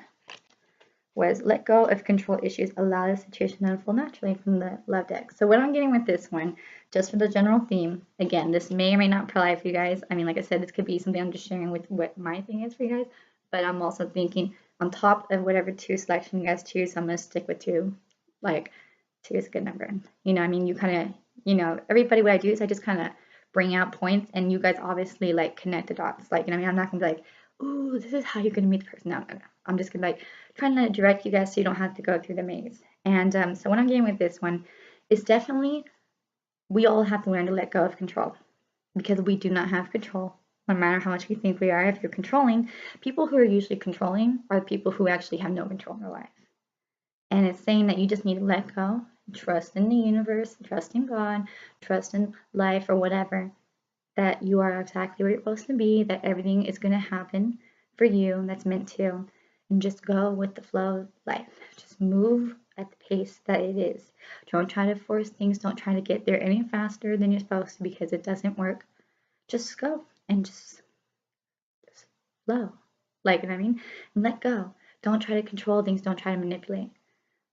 was let go of control issues. Allow the situation to unfold naturally from the love deck. So what I'm getting with this one, just for the general theme, again, this may or may not apply for you guys. I mean, like I said, this could be something I'm just sharing with what my thing is for you guys. But I'm also thinking on top of whatever 2 selection you guys choose, I'm going to stick with 2. Like, 2 is a good number. You know, I mean, you kind of, you know, everybody, what I do is I just kind of bring out points, and you guys obviously like connect the dots. Like, you know, I mean, I'm not gonna be like, ooh, this is how you're gonna meet the person. No. I'm just gonna like trying to direct you guys so you don't have to go through the maze. And so what I'm getting with this one is definitely we all have to learn to let go of control, because we do not have control. No matter how much we think we are, if you're controlling, people who are usually controlling are the people who actually have no control in their life. And it's saying that you just need to let go, trust in the universe, trust in God, trust in life or whatever, that you are exactly where you're supposed to be, that everything is going to happen for you that's meant to, and just go with the flow of life. Just move at the pace that it is. Don't try to force things. Don't try to get there any faster than you're supposed to, because it doesn't work. Just go and just flow. Like, you know what I mean? And let go. Don't try to control things. Don't try to manipulate.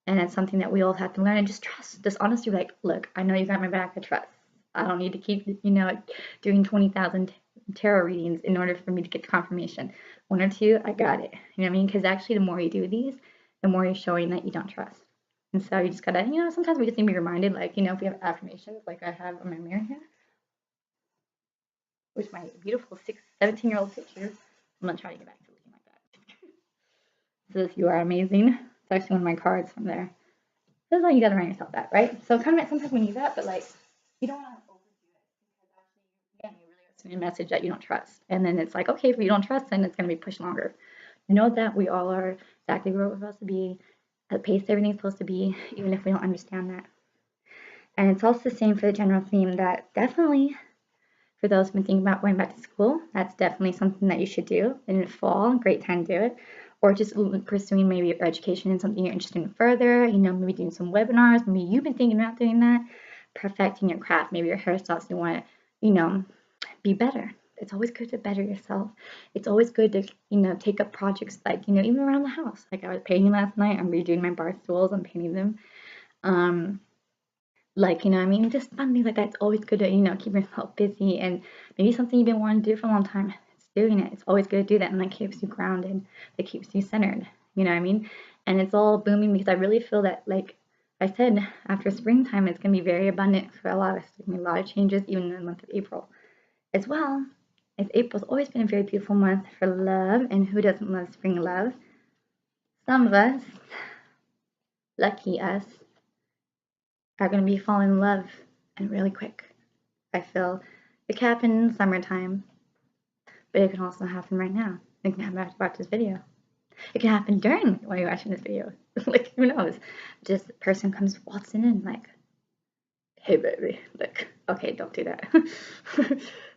And it's something that we all have to learn, and just trust. Just honestly, like, look, I know you got my back. I trust. I don't need to keep, you know, doing 20,000 tarot readings in order for me to get confirmation. 1 or 2, I got it. You know what I mean? Because actually, the more you do these, the more you're showing that you don't trust. And so you just gotta, you know, sometimes we just need to be reminded, like, you know, if we have affirmations, like I have on my mirror here, which my beautiful 17-year-old picture. I'm gonna try to get back to looking like that. So if you are amazing, it's actually one of my cards from there. This is how you gotta remind yourself that, right? So kind of sometimes we need that, but like, you don't want to overdo it, because actually, again, you really are sending a message that you don't trust. And then it's like, okay, if you don't trust, then it's going to be pushed longer. Know that we all are exactly where we're supposed to be, at the pace everything's supposed to be, even if we don't understand that. And it's also the same for the general theme, that definitely, for those who've been thinking about going back to school, that's definitely something that you should do in the fall. Great time to do it. Or just pursuing maybe your education in something you're interested in further, you know, maybe doing some webinars, maybe you've been thinking about doing that, perfecting your craft, maybe your hairstyles, you want to, you know, be better. It's always good to better yourself. It's always good to, you know, take up projects like, you know, even around the house. Like I was painting last night, I'm redoing my bar stools, I'm painting them. Like, you know, I mean, just fun things like that. It's always good to, you know, keep yourself busy, and maybe something you've been wanting to do for a long time. It's doing it. It's always good to do that, and that keeps you grounded. That keeps you centered. You know what I mean? And it's all booming, because I really feel that, like I said, after springtime, it's going to be very abundant for a lot of us. There's going to be a lot of changes, even in the month of April. As well, as April's always been a very beautiful month for love, and who doesn't love spring love? Some of us, lucky us, are going to be falling in love, and really quick. I feel it can happen in summertime, but it can also happen right now. It can happen after you watch this video. It can happen during when you're watching this video. Like, who knows? Just a person comes waltzing in like, hey baby, like, okay, don't do that.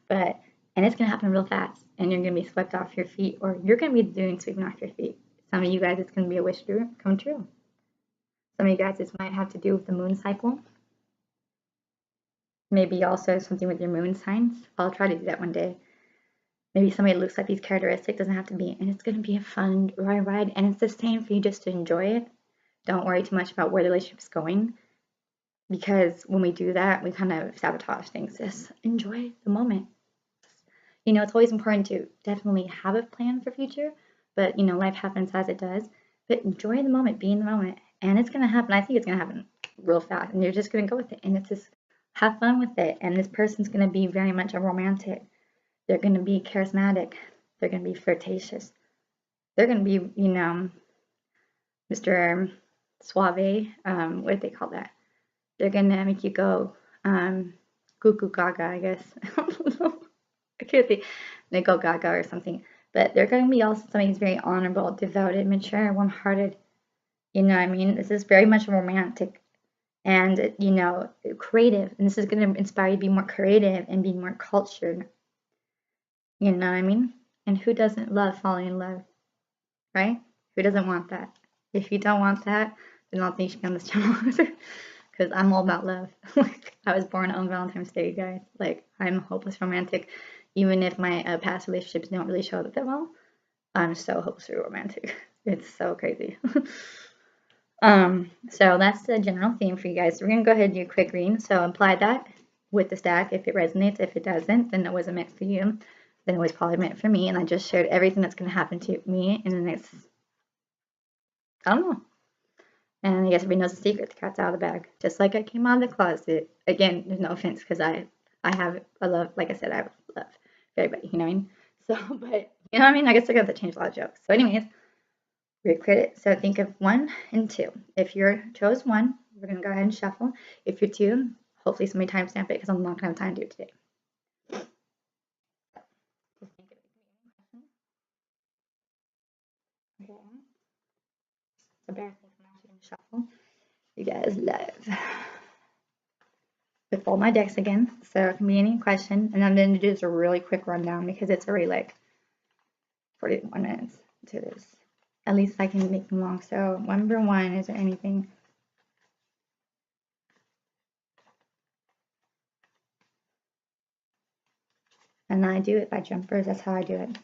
But, and it's going to happen real fast, and you're going to be swept off your feet, or you're going to be doing sweeping off your feet. Some of you guys, it's going to be a wish come true. Some of you guys, this might have to do with the moon cycle. Maybe also something with your moon signs. I'll try to do that one day. Maybe somebody looks at these characteristics, doesn't have to be, and it's going to be a fun ride, and it's the same for you just to enjoy it. Don't worry too much about where the relationship's going, because when we do that, we kind of sabotage things. Just enjoy the moment. You know, it's always important to definitely have a plan for future, but, you know, life happens as it does. But enjoy the moment, be in the moment, and it's going to happen. I think it's going to happen real fast, and you're just going to go with it, and it's just have fun with it. And this person's going to be very much a romantic. They're going to be charismatic. They're going to be flirtatious. They're going to be, you know, Mr. Suave. What do they call that? They're going to make you go cuckoo gaga, I guess. I can't think. They go gaga or something. But they're going to be also somebody who's very honorable, devoted, mature, warm-hearted. You know what I mean? This is very much romantic and, you know, creative. And this is going to inspire you to be more creative and be more cultured. You know what I mean? And who doesn't love falling in love, right? Who doesn't want that? If you don't want that, then I don't think you should be on this channel. Because I'm all about love. Like, I was born on Valentine's Day, guys. Like, I'm a hopeless romantic. Even if my past relationships don't really show up that well, I'm so hopelessly romantic. It's so crazy. So that's the general theme for you guys. So we're going to go ahead and do a quick read. So apply that with the stack if it resonates. If it doesn't, then it wasn't meant for you. Then it was probably meant for me. And I just shared everything that's going to happen to me in the next, I don't know. And I guess everybody knows the secret. The cat's out of the bag. Just like I came out of the closet. Again, there's no offense because I have a love, like I said, I have love for everybody, you know what I mean? So, but, you know what I mean? I guess I got to change a lot of jokes. So anyways, we credit. So think of 1 and 2. If you chose 1, we're going to go ahead and shuffle. If you're 2, hopefully somebody timestamp it because I'm not going to have time to do it today. Just think of it. Okay. So bear with me, I'm actually going to shuffle. You guys love. With all my decks again, so it can be any question, and I'm going to do just a really quick rundown because it's already like 41 minutes to this. At least I can make them long. So number 1, is there anything? And I do it by jumpers. That's how I do it.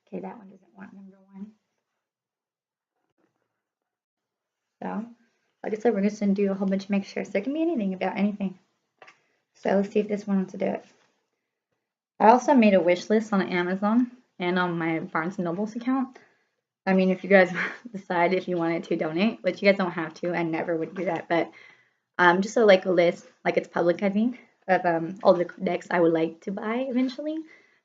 Okay, that one doesn't want number 1. So, like I said, we're just going to do a whole bunch of make sure. So it can be anything about anything. So let's see if this one wants to do it. I also made a wish list on Amazon and on my Barnes & Noble's account. I mean, if you guys decide if you wanted to donate, which you guys don't have to, I never would do that, but just so like a list, like it's public, I think, of all the decks I would like to buy eventually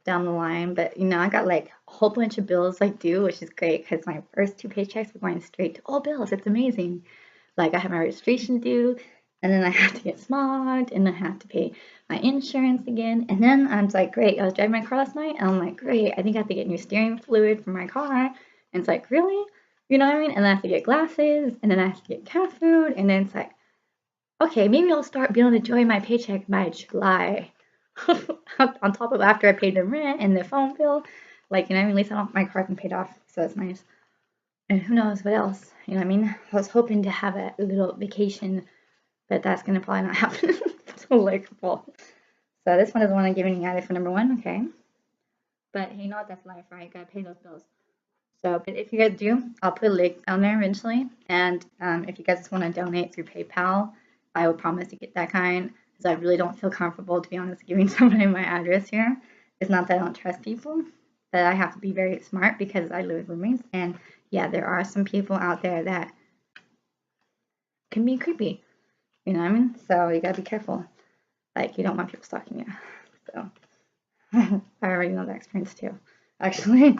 down the line. But, you know, I got like a whole bunch of bills like due, which is great because my first 2 paychecks were going straight to all bills. It's amazing. Like I have my registration due, and then I have to get smogged, and I have to pay my insurance again. And then I was like, great, I was driving my car last night, and I'm like, great, I think I have to get new steering fluid for my car. And it's like, really? You know what I mean? And then I have to get glasses, and then I have to get cat food, and then it's like, okay, maybe I'll start being able to enjoy my paycheck by July. On top of after I paid the rent and the phone bill. Like, you know what I mean? At least I don't, my car's been paid off, so that's nice. And who knows what else, you know what I mean? I was hoping to have a little vacation, but that's going to probably not happen until like fall. So this one is the one I'm giving you guys for number 1, okay? But you know what, that's life, right? You gotta pay those bills. So, but if you guys do, I'll put a link down there eventually. And if you guys just want to donate through PayPal, I will promise to get that kind, because I really don't feel comfortable, to be honest, giving somebody my address here. It's not that I don't trust people, but I have to be very smart because I live with roommates. And yeah, there are some people out there that can be creepy. You know what I mean? So you gotta be careful. Like, you don't want people stalking you. So I already know that experience too, actually.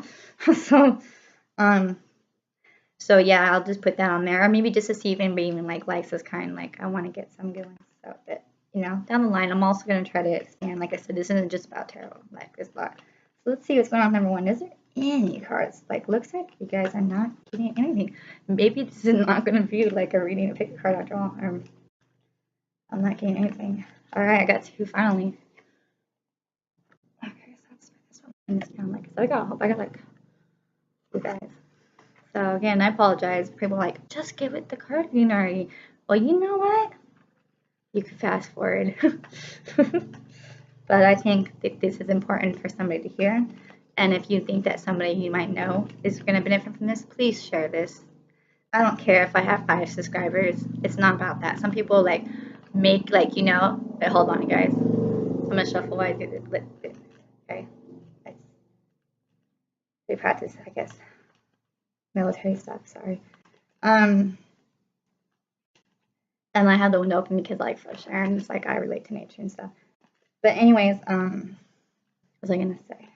So yeah, I'll just put that on there, or maybe just to see if anybody even likes this kind. Like, I want to get some good ones. So, but you know, down the line, I'm also gonna try to expand. Like I said, this isn't just about tarot. Like, there's a lot. So let's see what's going on with number 1. Is there any cards? Like, looks like you guys are not getting anything. Maybe this is not gonna be like a reading to pick a card after all. I'm not getting anything. All right, I got 2 finally. And it's kind of like, so I hope I got like you guys. So again, I apologize. People are like, just give it the card reading already. Well, you know what? You can fast forward. But I think that this is important for somebody to hear. And if you think that somebody you might know is going to benefit from this, please share this. I don't care if I have 5 subscribers. It's not about that. Some people like make like, you know, but hold on, you guys. I'm going to shuffle while I do this. Okay. We practice, I guess. Military stuff, sorry. And I have the window open because I like fresh air and it's like I relate to nature and stuff. But anyways, what was I gonna say?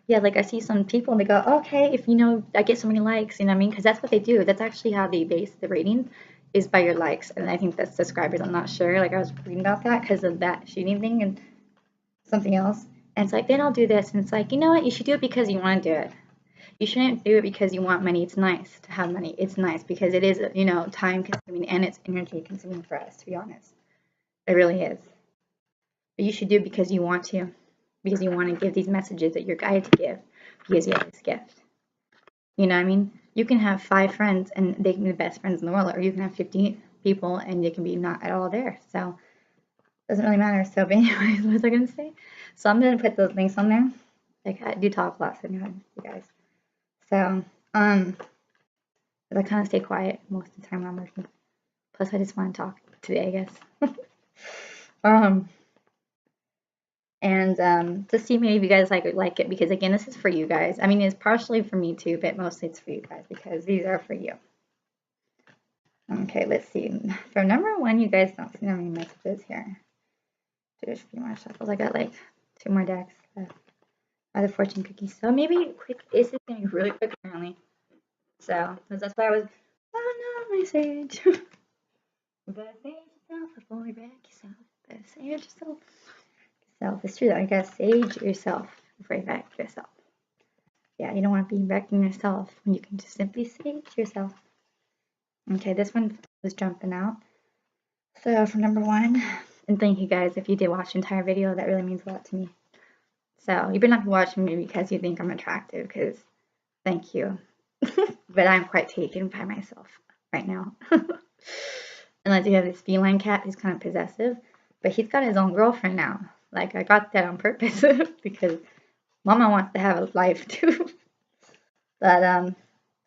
Yeah, like I see some people and they go, okay, if you know, I get so many likes, you know what I mean? Because that's what they do. That's actually how they base the rating is by your likes. And I think that's subscribers. I'm not sure. Like I was reading about that because of that shooting thing and something else. And it's like, then I'll do this. And it's like, you know what? You should do it because you want to do it. You shouldn't do it because you want money. It's nice to have money. It's nice because it is, you know, time consuming and it's energy consuming for us, to be honest. It really is. But you should do it because you want to. Because you want to give these messages that you're guided to give. Because you have this gift. You know what I mean? You can have 5 friends and they can be the best friends in the world. Or you can have 50 people and they can be not at all there. So it doesn't really matter. So but anyways, what was I going to say? So I'm going to put those links on there. Like I do talk a lot, so you guys. So, I kind of stay quiet most of the time when I'm working. Plus, I just want to talk today, I guess. To see maybe if you guys like it, because again, this is for you guys. I mean, it's partially for me too, but mostly it's for you guys because these are for you. Okay, let's see. For number 1, you guys don't see many messages here. There's a few more shuffles. I got like 2 more decks left. Other fortune cookies. So maybe quick. This is gonna be really quick apparently. So that's why I was. Oh no, my sage. You gotta sage yourself before you wreck yourself. You gotta sage yourself. It's true though. You gotta sage yourself before you wreck yourself. Yeah, you don't want to be wrecking yourself when you can just simply sage yourself. Okay, this one was jumping out. So for number 1, and thank you guys if you did watch the entire video. That really means a lot to me. So you better not be watching me because you think I'm attractive, because thank you. But I'm quite taken by myself right now. And I do have this feline cat who's kind of possessive, but he's got his own girlfriend now. Like I got that on purpose because Mama wants to have a life too. But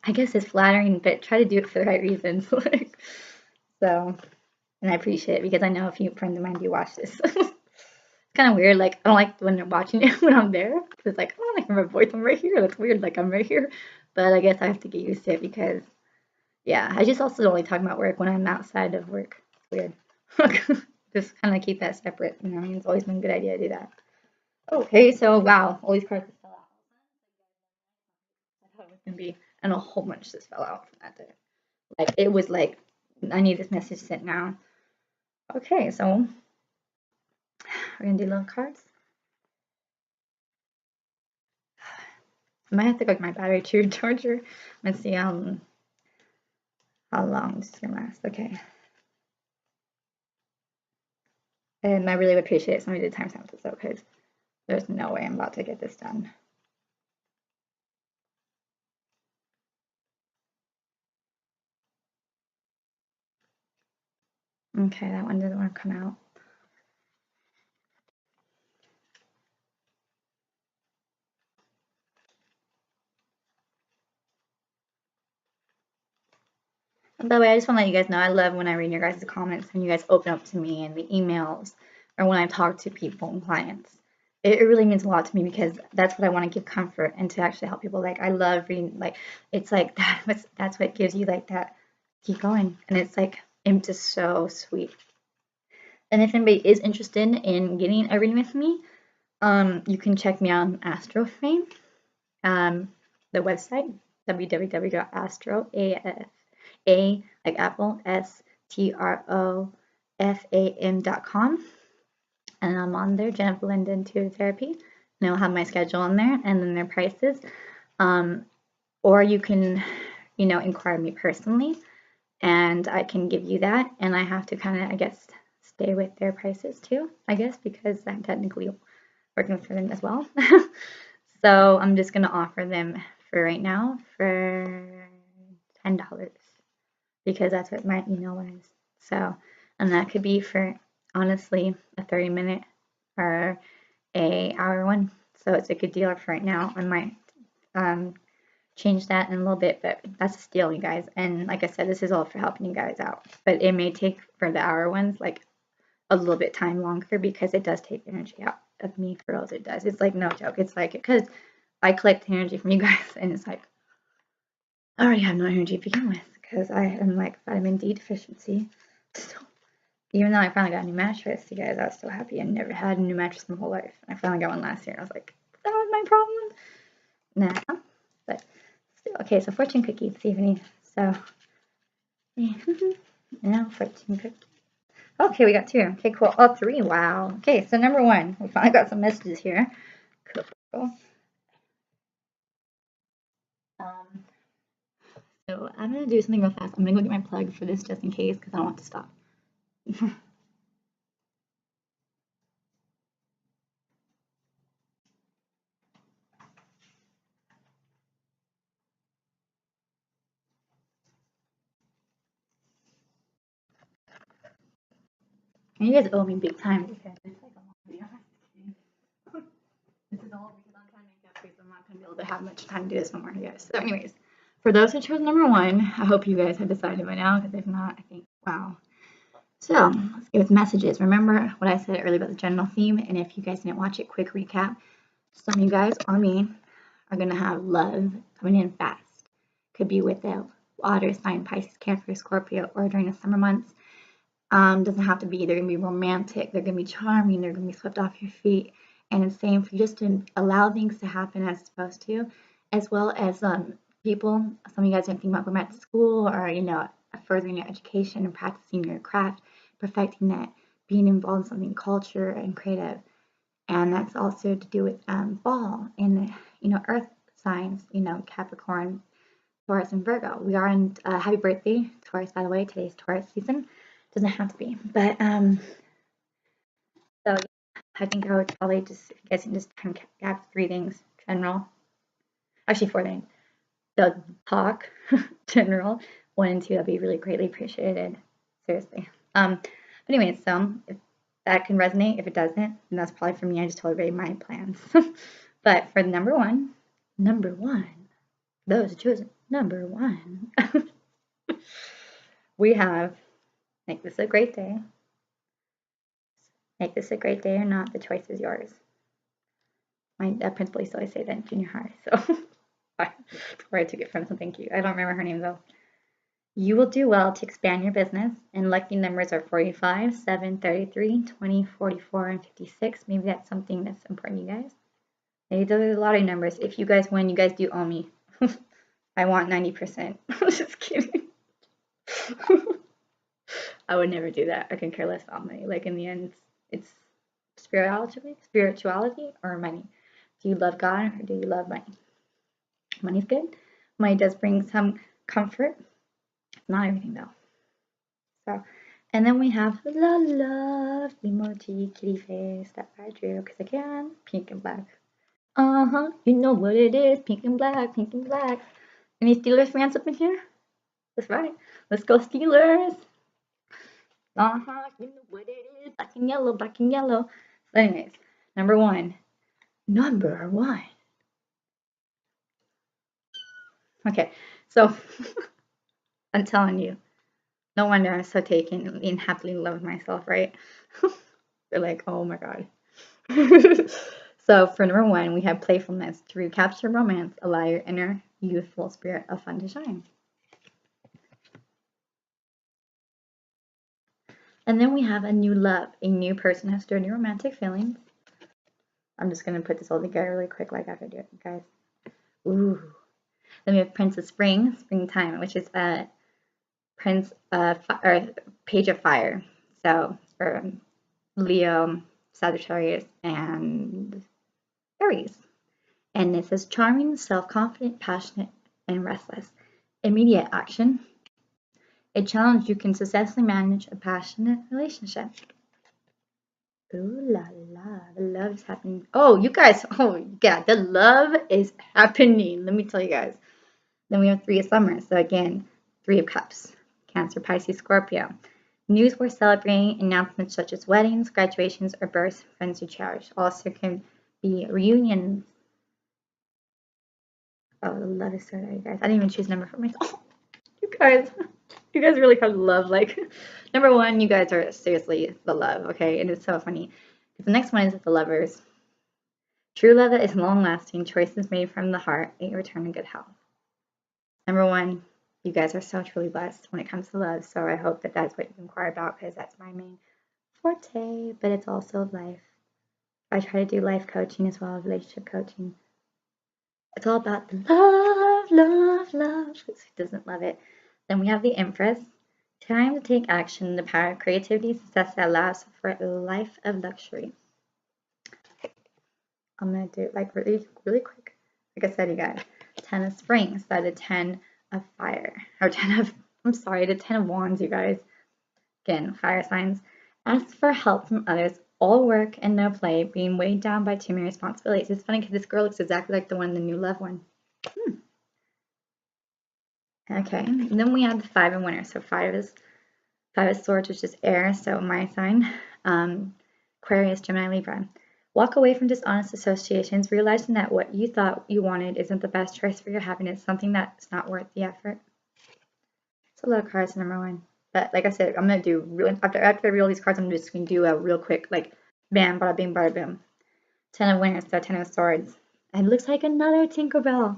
I guess it's flattering, but try to do it for the right reasons. Like so, and I appreciate it because I know a few friends of mine do watch this. It's kind of weird. Like I don't like when they're watching it when I'm there. It's like, oh, like my voice, I'm right here. That's weird. Like I'm right here. But I guess I have to get used to it because, yeah, I just also only talk about work when I'm outside of work. It's weird. Just kind of keep that separate. You know, I mean, it's always been a good idea to do that. Okay, so wow, all these cards just fell out. I thought it was gonna be, and a whole bunch just fell out from that day. Like it was like, I need this message sent now. Okay, so we're gonna do little cards. I might have to go get my battery charger. Let's see how long this is gonna last. Okay. And I really would appreciate it. Somebody did timestamp this though, because there's no way I'm about to get this done. Okay, that one doesn't want to come out. And by the way, I just want to let you guys know I love when I read your guys' comments and you guys open up to me in the emails or when I talk to people and clients. It really means a lot to me because that's what I want to give comfort and to actually help people. Like I love reading, like it's like that's what gives you like that keep going, and it's like it's just so sweet. And if anybody is interested in getting a reading with me, you can check me out on AstroFame, the website www.astro like Apple STROFAM.com, and I'm on there, Jennifer Linda Intuitive Therapy, and I'll have my schedule on there and then their prices. Or you can, you know, inquire me personally, and I can give you that, and I have to kind of, I guess, stay with their prices too, I guess, because I'm technically working with them as well. So I'm just going to offer them for right now for $10 because that's what my email was. So, and that could be for honestly a 30-minute or a hour one. So it's a good deal for right now. I might change that in a little bit, but that's a steal, you guys. And like I said, this is all for helping you guys out. But it may take for the hour ones like a little bit time longer because it does take energy out of me, girls. It does. It's like no joke. It's like because I collect energy from you guys, and it's like I already have no energy to begin with because I am like vitamin D deficiency. So even though I finally got a new mattress, you guys, I was so happy. I never had a new mattress my whole life. I finally got one last year, and I was like, that was my problem. Nah, but still, okay. So fortune cookies. See if any. So now fortune cookies. Okay, we got 2. Okay, cool. Oh, 3. Wow. Okay, so number 1, we finally got some messages here. Cool. So I'm gonna do something real fast. I'm gonna go get my plug for this just in case because I don't want to stop. And you guys owe me big time because it's like a long video. This is all because I'm trying to make up because I'm not gonna be able to have much time to do this no more, you guys. So anyways, for those who chose number 1, I hope you guys have decided by now because if not, I think wow. So let's go with messages. Remember what I said earlier about the general theme, and if you guys didn't watch it, quick recap. Some of you guys or me are gonna have love coming in fast. Could be with the water sign, Pisces, Cancer, Scorpio, or during the summer months. Doesn't have to be. They're gonna be romantic. They're gonna be charming. They're gonna be swept off your feet. And it's same for you just to allow things to happen as supposed to, as well as people. Some of you guys are thinking about going back to school or furthering your education and practicing your craft, perfecting that, being involved in something culture and creative. And that's also to do with fall and earth signs, Capricorn, Taurus, and Virgo. We are in happy birthday, Taurus, by the way. Today's Taurus season. Doesn't have to be, but so I think I would probably just, if you guys can just kind of have 3 things: general, actually 4 things. The talk, general, 1 and 2, that'd be really greatly appreciated. Seriously. But anyways, so if that can resonate, if it doesn't, then that's probably for me. I just told everybody my plans. But for the number one, those chosen number 1, we have make this a great day. Make this a great day or not, the choice is yours. My principal used to always say that in junior high, so where I took it from, so thank you. I don't remember her name though. You will do well to expand your business, and lucky numbers are 45, 7, 33, 20, 44, and 56. Maybe that's something that's important to you guys. Maybe those are the lottery numbers. If you guys win, you guys do owe me. I want 90%. Just kidding. I would never do that. I can care less about money. Like in the end, it's spirituality or money. Do you love God or do you love money? Money's good. Money does bring some comfort. Not everything though. So, and then we have la love emoji kitty face that I drew because I can. Pink and black. You know what it is. Pink and black. Pink and black. Any Steelers fans up in here? That's right. Let's go Steelers. You know what it is. Black and yellow. Black and yellow. So anyways, number 1. Number 1. Okay, so I'm telling you, no wonder I'm so taken and happily in love with myself, right? They're like, oh my god. So for number 1, we have playfulness. To recapture romance, allow your inner youthful spirit of fun to shine. And then we have a new love. A new person has stirred new romantic feelings. I'm just going to put this all together really quick like after I do it, guys. Ooh. Then we have Prince of Spring, Springtime, which is a Prince or Page of Fire. So for Leo, Sagittarius, and Aries. And it says charming, self-confident, passionate, and restless. Immediate action. A challenge you can successfully manage a passionate relationship. Ooh la la, the love is happening. Oh, you guys, oh yeah, the love is happening. Let me tell you guys. Then we have 3 of summer. So again, 3 of cups. Cancer, Pisces, Scorpio. News worth celebrating, announcements such as weddings, graduations, or births, friends you cherish. Also can be reunions. Oh, the love is so there, you guys. I didn't even choose number for myself. You guys really have love. Like, number 1, you guys are seriously the love, okay? And it's so funny. The next one is the lovers. True love that is long-lasting, choices made from the heart, a return in good health. Number 1, you guys are so truly blessed when it comes to love, so I hope that that's what you inquire about, because that's my main forte, but it's also life. I try to do life coaching as well as relationship coaching. It's all about the love, love, love. Who doesn't love it? Then we have the Empress. Time to take action, the power of creativity, success that allows for a life of luxury. I'm going to do it like really quick. Like I said, you guys, 10 of Springs, so the 10 of fire, or the 10 of wands, you guys. Again, fire signs. Ask for help from others, all work and no play, being weighed down by too many responsibilities. It's funny because this girl looks exactly like the one in the new love one. Okay, and then we have the 5 of winter. So 5 of swords, which is air, so my sign. Aquarius, Gemini, Libra. Walk away from dishonest associations, realizing that what you thought you wanted isn't the best choice for your happiness, something that's not worth the effort. It's a lot of cards, number 1. But like I said, I'm going to do really, after I read all these cards, I'm just going to do a real quick, like, bam, bada bing, bada boom. 10 of winter, so 10 of swords. It looks like another Tinkerbell.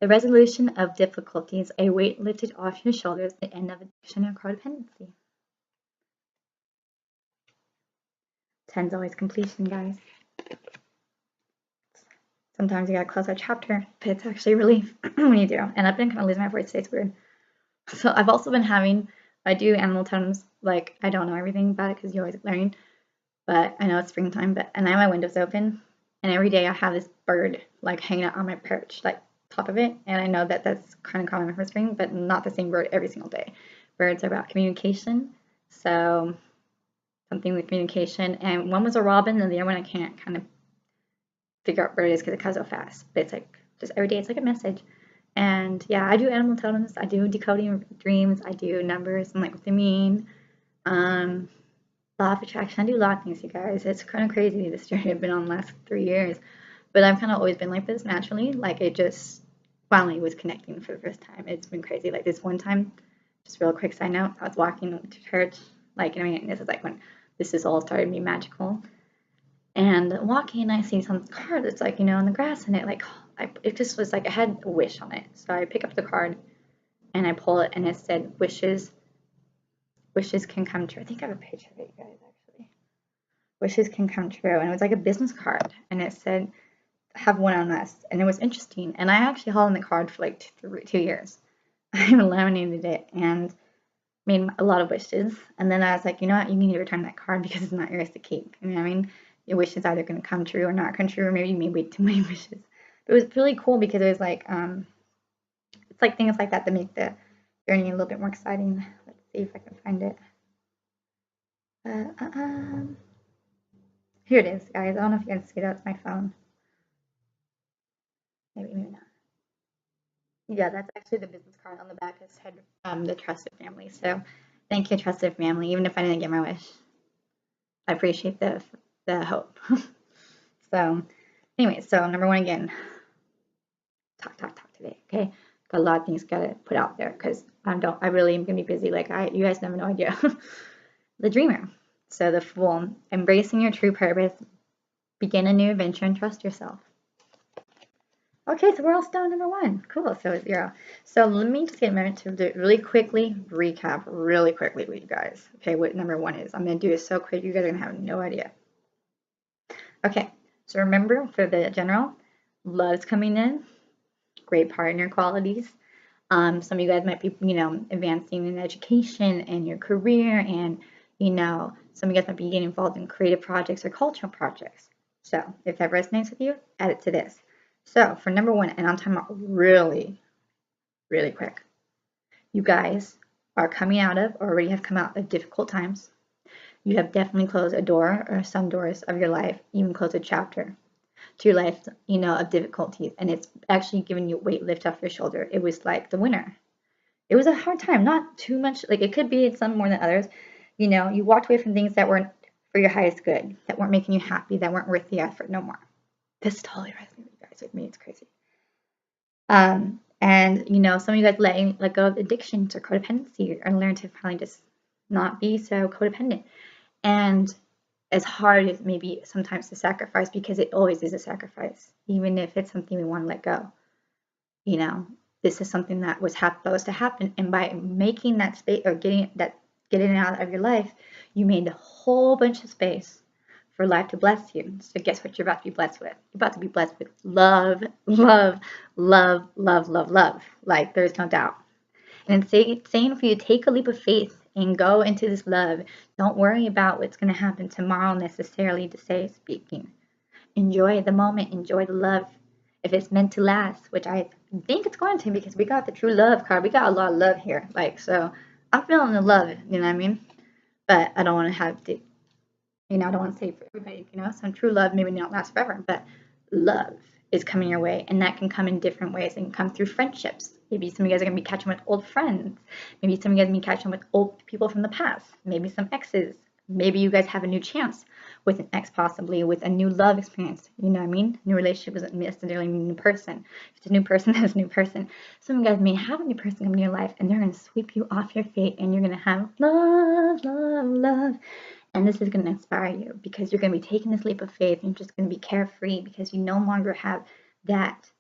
The resolution of difficulties, a weight lifted off your shoulders, the end of addiction or codependency. 10's always completion, guys. Sometimes you gotta close a chapter, but it's actually relief when you do. And I've been kind of losing my voice today, it's weird. So I've also been having, I do animal totems, like I don't know everything about it because you're always learning, but I know it's springtime, and I have my windows open, and every day I have this bird like hanging out on my perch, like top of it, and I know that that's kind of common for spring, but not the same bird every single day. Birds are about communication, so something with communication, and one was a robin, and the other one I can't kind of figure out where it is because it comes so fast, but it's like just every day it's like a message. And yeah, I do animal totems, I do decoding dreams, I do numbers and like what they mean, law of attraction. I do a lot of things, you guys. It's kind of crazy, this journey I've been on the last 3 years, but I've kind of always been like this naturally. Like it just finally was connecting for the first time. It's been crazy. Like this one time, just real quick side note, I was walking to church, like, I mean, this is like when this is all started to be magical. And walking, I see some card that's like, you know, in the grass, and it like, it just was like, I had a wish on it. So I pick up the card and I pull it, and it said, wishes can come true. I think I have a picture of it, you guys, actually. Wishes can come true. And it was like a business card, and it said, have one on us. And it was interesting. And I actually held on the card for like 2 years. I even laminated it and made a lot of wishes. And then I was like, you know what, you need to return that card because it's not yours to keep. You know what I mean? Your wish is either going to come true or not come true, or maybe you made way too many wishes. But it was really cool because it was like, it's like things like that make the journey a little bit more exciting. Let's see if I can find it. Here it is, guys. I don't know if you can see that. It's my phone. Maybe not. Yeah, that's actually the business card. On the back it said the trusted family. So thank you, trusted family. Even if I didn't get my wish, I appreciate the hope. So anyway, so number 1 again. Talk today, okay? Got a lot of things gotta put out there because I really am gonna be busy. Like you guys have no idea. The dreamer. So the Fool, embracing your true purpose, begin a new adventure, and trust yourself. Okay, so we're all still on number 1. Cool, so it's 0. So let me just get a minute to do really quickly recap really quickly with you guys. Okay, what number 1 is. I'm gonna do it so quick you guys are gonna have no idea. Okay, so remember for the general, love's coming in, great partner qualities. Some of you guys might be, you know, advancing in education and your career, and, you know, some of you guys might be getting involved in creative projects or cultural projects. So if that resonates with you, add it to this. So for number 1, and I'm talking about really, really quick, you guys are coming out of, or already have come out of difficult times. you have definitely closed a door or some doors of your life, even closed a chapter to your life, you know, of difficulties. And it's actually giving you a weight lift off your shoulder. It was like the winter. It was a hard time, not too much. Like it could be some more than others. You know, you walked away from things that weren't for your highest good, that weren't making you happy, that weren't worth the effort no more. This totally resonates with you guys. With me, it's crazy. And you know, some of you guys let go of addictions or codependency, or learn to finally just not be so codependent. And as hard as maybe sometimes to sacrifice, because it always is a sacrifice, even if it's something we want to let go. You know, this is something that was supposed to happen, and by making that space or getting it out of your life, you made a whole bunch of space for life to bless you. So guess what you're about to be blessed with? You're about to be blessed with love, love, love, love, love, love. Like there's no doubt. And it's saying for you to take a leap of faith and go into this love. Don't worry about what's going to happen tomorrow necessarily, to say speaking. Enjoy the moment. Enjoy the love. If it's meant to last, which I think it's going to, because we got the true love card. We got a lot of love here. Like, so I'm feeling the love, you know what I mean? But I don't want to have to, you know, I don't want to say for everybody, you know, some true love maybe not last forever, but love is coming your way, and that can come in different ways. It can come through friendships. Maybe some of you guys are going to be catching with old friends. Maybe some of you guys are going to be catching with old people from the past. Maybe some exes. Maybe you guys have a new chance with an ex, possibly with a new love experience. You know what I mean? New relationship doesn't necessarily mean a new person. If it's a new person, that's a new person. Some of you guys may have a new person come into your life, and they're going to sweep you off your feet, and you're going to have love, love, love. And this is going to inspire you, because you're going to be taking this leap of faith, and you're just going to be carefree, because you no longer have that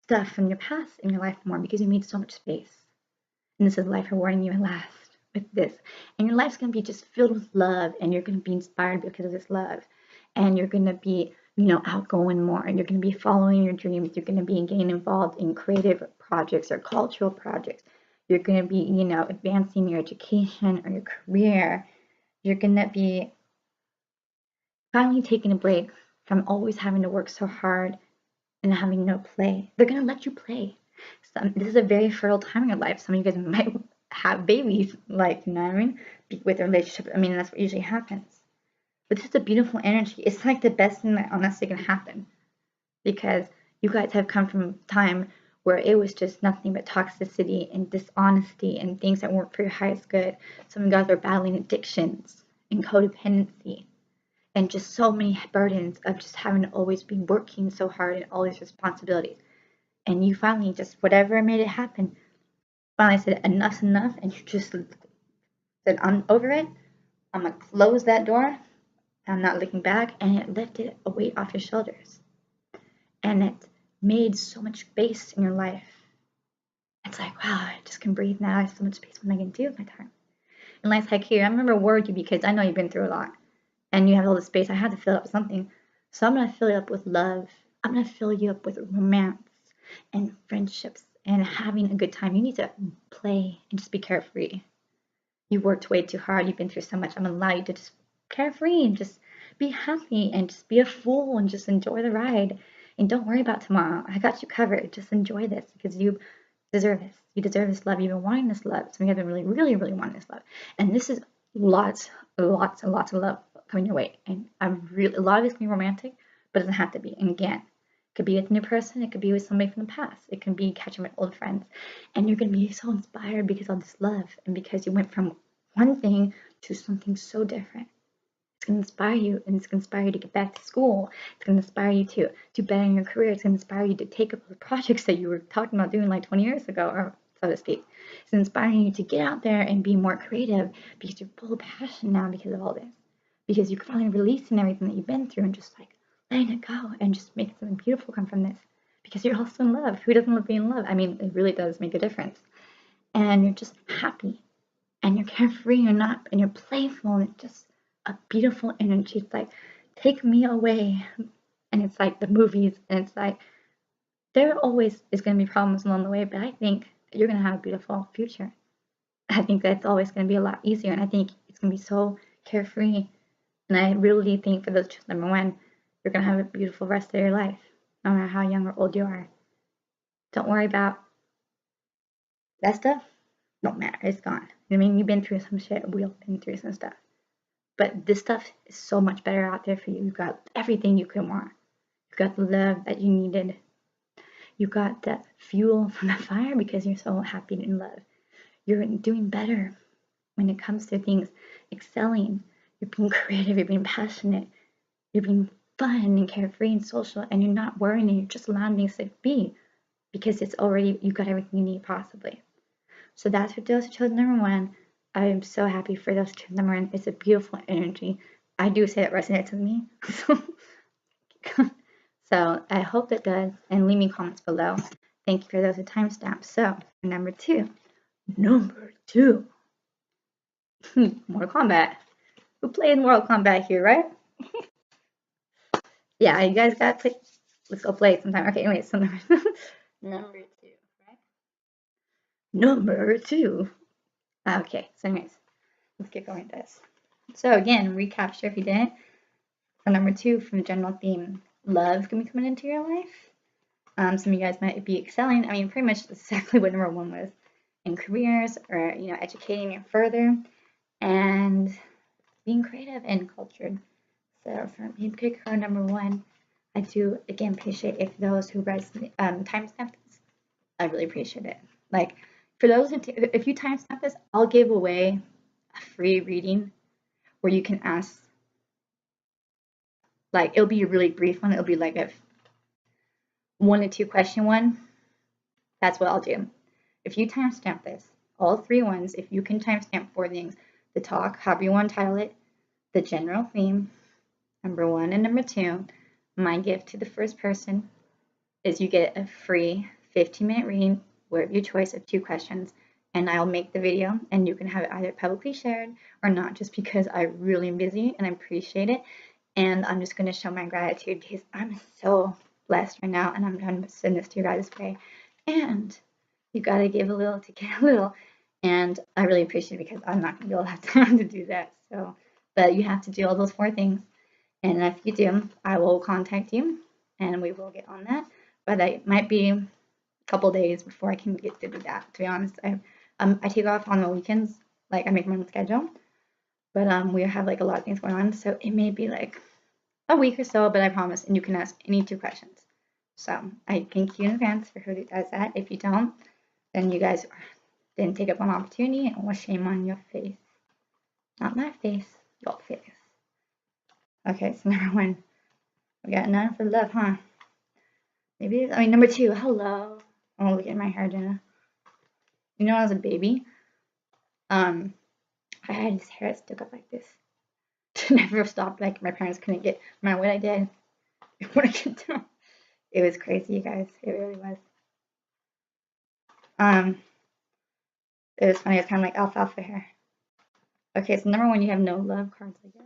stuff from your past in your life more, because you made so much space. And this is life rewarding you at last with this. And your life's going to be just filled with love, and you're going to be inspired because of this love. And you're going to be, you know, outgoing more, and you're going to be following your dreams. You're going to be getting involved in creative projects or cultural projects. You're going to be, you know, advancing your education or your career. You're going to be finally taking a break from always having to work so hard and having no play. They're going to let you play. This is a very fertile time in your life. Some of you guys might have babies, like, you know what I mean, with a relationship. I mean, that's what usually happens. But this is a beautiful energy. It's like the best thing that honestly can happen, because you guys have come from a time where it was just nothing but toxicity and dishonesty and things that weren't for your highest good. Some of you guys are battling addictions and codependency and just so many burdens of just having to always be working so hard and all these responsibilities. And you finally just, whatever made it happen, finally said enough's enough, and you just said, I'm over it. I'm going to close that door. I'm not looking back. And it lifted a weight off your shoulders. And it made so much space in your life. It's like, wow, I just can breathe now. I have so much space. What am I going to do with my time? And life's like, here, I'm going to reward you, because I know you've been through a lot. And you have all this space. I had to fill it up with something. So I'm going to fill you up with love. I'm going to fill you up with romance and friendships and having a good time. You need to play and just be carefree. You worked way too hard. You've been through so much. I'm going to allow you to just carefree and just be happy and just be a fool and just enjoy the ride. And don't worry about tomorrow. I got you covered. Just enjoy this, because you deserve this. You deserve this love. You've been wanting this love. So you have been really, really, really wanting this love. And this is lots and lots of love coming your way. And a lot of it's going to be romantic, but it doesn't have to be. And again, it could be with a new person. It could be with somebody from the past. It can be catching with old friends. And you're going to be so inspired because of this love, and because you went from one thing to something so different. It's going to inspire you, and it's going to inspire you to get back to school. It's going to inspire you to do better in your career. It's going to inspire you to take up the projects that you were talking about doing like 20 years ago, or so to speak. It's inspiring you to get out there and be more creative, because you're full of passion now because of all this. Because you're finally releasing everything that you've been through and just like letting it go and just making something beautiful come from this. Because you're also in love. Who doesn't love being in love? I mean, it really does make a difference. And you're just happy. And you're carefree. And you're playful. And it's just a beautiful energy. It's like, take me away. And it's like the movies. And it's like, there always is going to be problems along the way. But I think that you're going to have a beautiful future. I think that's always going to be a lot easier. And I think it's going to be so carefree. And I really think for those, number one, you're going to have a beautiful rest of your life, no matter how young or old you are. Don't worry about that stuff. Don't matter. It's gone. I mean, you've been through some shit. We've been through some stuff. But this stuff is so much better out there for you. You've got everything you could want. You've got the love that you needed. You got that fuel from the fire because you're so happy and in love. You're doing better when it comes to things, excelling. You're being creative, you're being passionate, you're being fun and carefree and social, and you're not worrying, and you're just allowing things to be because it's already, you've got everything you need possibly. So that's for those who chose number 1. I am so happy for those who chose number 1. It's a beautiful energy. I do say it resonates with me. So I hope it does, and leave me comments below. Thank you for those who timestamp. So number 2. Mortal Kombat. Who plays Mortal Kombat here, right? Yeah, you guys got to play. Let's go play it sometime. Okay, anyway, so number 2, right? Number 2. Okay, so anyways, let's get going with this. So again, recapture if you didn't. For number 2, from the general theme, love's gonna be coming into your life. Some of you guys might be excelling. I mean, pretty much exactly what number 1 was in careers, or educating it further, and being creative and cultured. So for me, pick card number 1. I do again appreciate if those who timestamp this. I really appreciate it. Like for those if you timestamp this, I'll give away a free reading where you can ask. Like it'll be a really brief one. It'll be like a 1 to 2 question one. That's what I'll do. If you timestamp this, all 3 ones, if you can timestamp 4 things, the talk, however you want to title it, the general theme, number 1 and number 2, my gift to the first person is you get a free 15-minute reading, wherever your choice of 2 questions, and I'll make the video and you can have it either publicly shared or not, just because I really am busy and I appreciate it. And I'm just going to show my gratitude because I'm so blessed right now, and I'm trying to send this to you guys today. And you got to give a little to get a little, and I really appreciate it because I'm not going to be able to have time to do that. So, but you have to do all those 4 things, and if you do, I will contact you and we will get on that. But it might be a couple days before I can get to do that. To be honest, I take off on the weekends, like I make my own schedule, but we have like a lot of things going on, so it may be like a week or so, but I promise, and you can ask any 2 questions. So I thank you in advance for who does that. If you don't, then you guys didn't take up an opportunity, and what shame on your face. Not my face, your face. Okay, so number 1, we got none for love, huh? Maybe, number 2, hello. Oh, look at my hair, Jenna. You know, when I was a baby, I had this hair that stuck up like this. Never stopped. Like my parents couldn't get no matter what I did. It wouldn't get down. It was crazy, you guys. It really was. It was funny. It's kind of like alfalfa hair. Okay, so number 1, you have no love cards, I guess.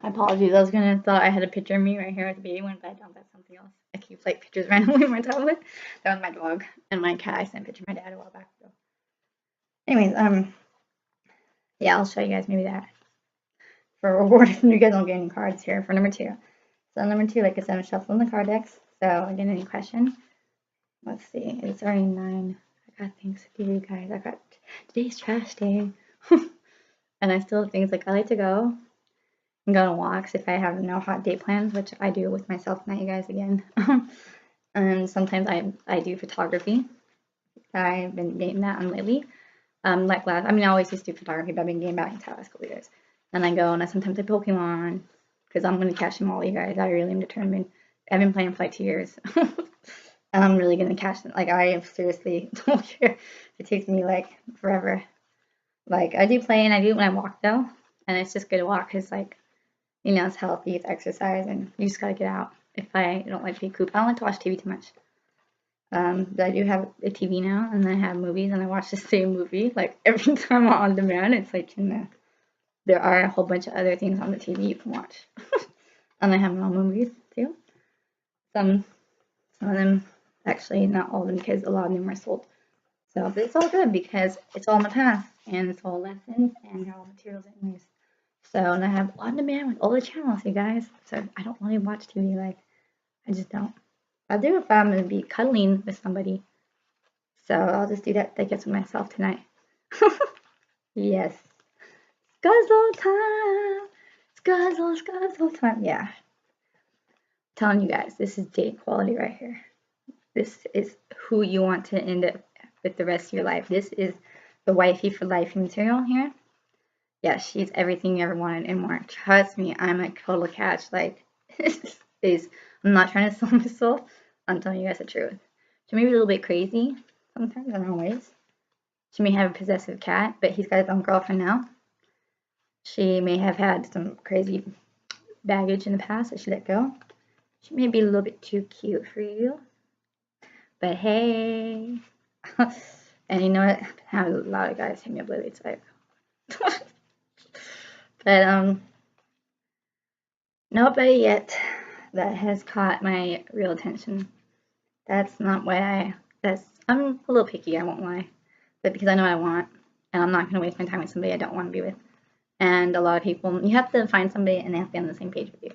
Apologies, I was gonna thought I had a picture of me right here at the baby one, but I don't. That's something else. I keep like pictures randomly on my tablet. That was my dog and my cat. I sent a picture of my dad a while back ago. Anyways, yeah, I'll show you guys maybe that for reward if you guys don't get any cards here for number 2. So number 2, like I said, I'm shuffling the card decks. So again, any question? Let's see. It's already 9. I got things to do, you guys. I got today's trash day, and I still have things like I like to go and go on walks if I have no hot date plans, which I do with myself, not you guys again. And sometimes I do photography. I've been getting that on lately. Like I always used to do photography, but I've been getting back into the last couple of years. And I go and I sometimes play Pokemon because I'm going to catch them all, you guys. I really am determined. I've been playing for like 2 years. And I'm really going to catch them. Like, I seriously don't care if it takes me like forever. Like, I do play and I do it when I walk though. And it's just good to walk because, like, it's healthy, it's exercise, and you just got to get out. If I don't like to be cooped, I don't like to watch TV too much. But I do have a TV now, and I have movies, and I watch the same movie like every time on demand. It's like there are a whole bunch of other things on the TV you can watch. And I have my own movies too. Some of them, actually not all of them, because a lot of them are sold. So, but it's all good because it's all in the past and it's all lessons and they're all materials anyways. So, and I have on demand with all the channels, you guys. So I don't really watch TV, like, I just don't. I'll do if I'm gonna be cuddling with somebody. So I'll just do that, I guess, with myself tonight. Yes. Scuzzle time! Scuzzle time. Yeah. I'm telling you guys, this is date quality right here. This is who you want to end up with the rest of your life. This is the wifey for life material here. Yeah, she's everything you ever wanted and more. Trust me, I'm a total catch. Like, I'm not trying to sell myself. I'm telling you guys the truth. She may be a little bit crazy sometimes in her own ways. She may have a possessive cat, but he's got his own girlfriend now. She may have had some crazy baggage in the past that she let go. She may be a little bit too cute for you. But hey. And you know what? I have a lot of guys hit me up lately, so but nobody yet that has caught my real attention. That's not why I'm a little picky, I won't lie. But because I know what I want, and I'm not gonna waste my time with somebody I don't want to be with. And a lot of people, you have to find somebody and they have to be on the same page with you.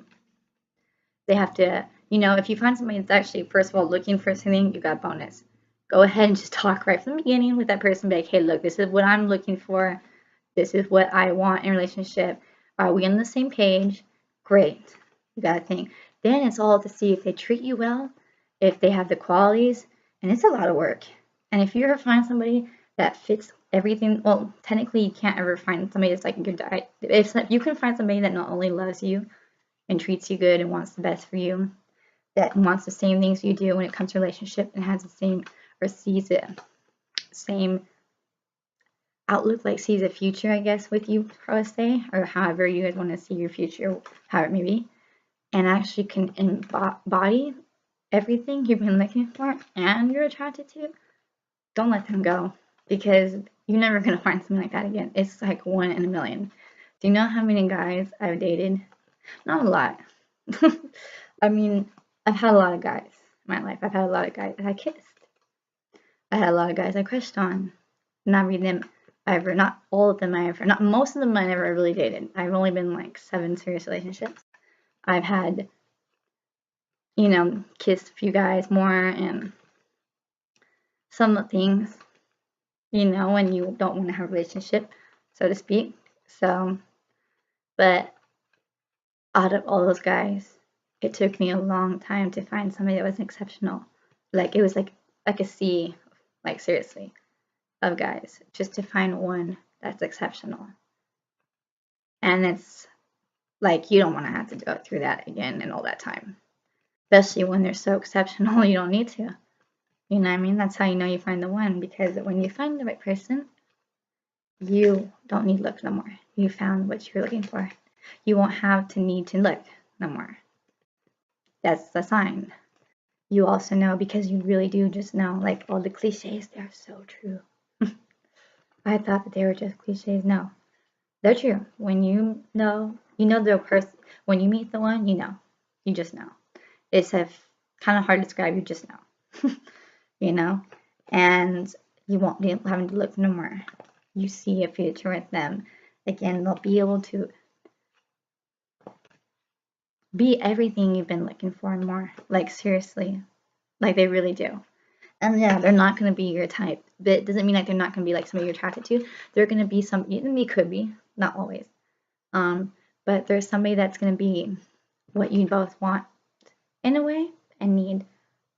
They have to, you know, if you find somebody that's actually, first of all, looking for something, you got a bonus. Go ahead and just talk right from the beginning with that person. Be like, hey, look, this is what I'm looking for. This is what I want in a relationship. Are we on the same page? Great. You got to think. Then it's all to see if they treat you well, if they have the qualities, and it's a lot of work. And if you ever find somebody that fits everything, well, technically you can't ever find somebody that's like a good diet. If you can find somebody that not only loves you and treats you good and wants the best for you, that wants the same things you do when it comes to relationship and has the same, or sees the same outlook, like sees a future, I guess, with you, I would say, or however you guys want to see your future, however it may be, and actually can embody everything you've been looking for and you're attracted to, don't let them go, because you're never going to find something like that again. It's like 1 in a million. Do you know how many guys I've dated? Not a lot. I mean, I've had a lot of guys in my life. I've had a lot of guys that I kissed. I had a lot of guys I crushed on. Not really them ever, not all of them I ever, not most of them I never really dated. I've only been like 7 serious relationships. I've had, you know, kissed a few guys more and some things, you know, when you don't want to have a relationship, so to speak. So, but out of all those guys, it took me a long time to find somebody that was exceptional. Like, it was like a sea, like, seriously, of guys, just to find one that's exceptional. And it's like, you don't want to have to go through that again and all that time, especially when they're so exceptional. You don't need to, you know what I mean? That's how you know you find the one, because when you find the right person, you don't need to look no more. You found what you're looking for. You won't have to need to look no more. That's the sign. You also know, because you really do just know, like, all the cliches, they're so true. I thought that they were just cliches. No, they're true. When you know the person, when you meet the one, you know. You just know. It's kind of hard to describe, you just know. You know? And you won't be having to look no more. You see a future with them. Again, they'll be able to be everything you've been looking for and more. Like, seriously. Like, they really do. And yeah, they're not going to be your type. But it doesn't mean like they're not going to be like somebody you're attracted to. They're going to be they could be, not always. But there's somebody that's going to be what you both want in a way and need.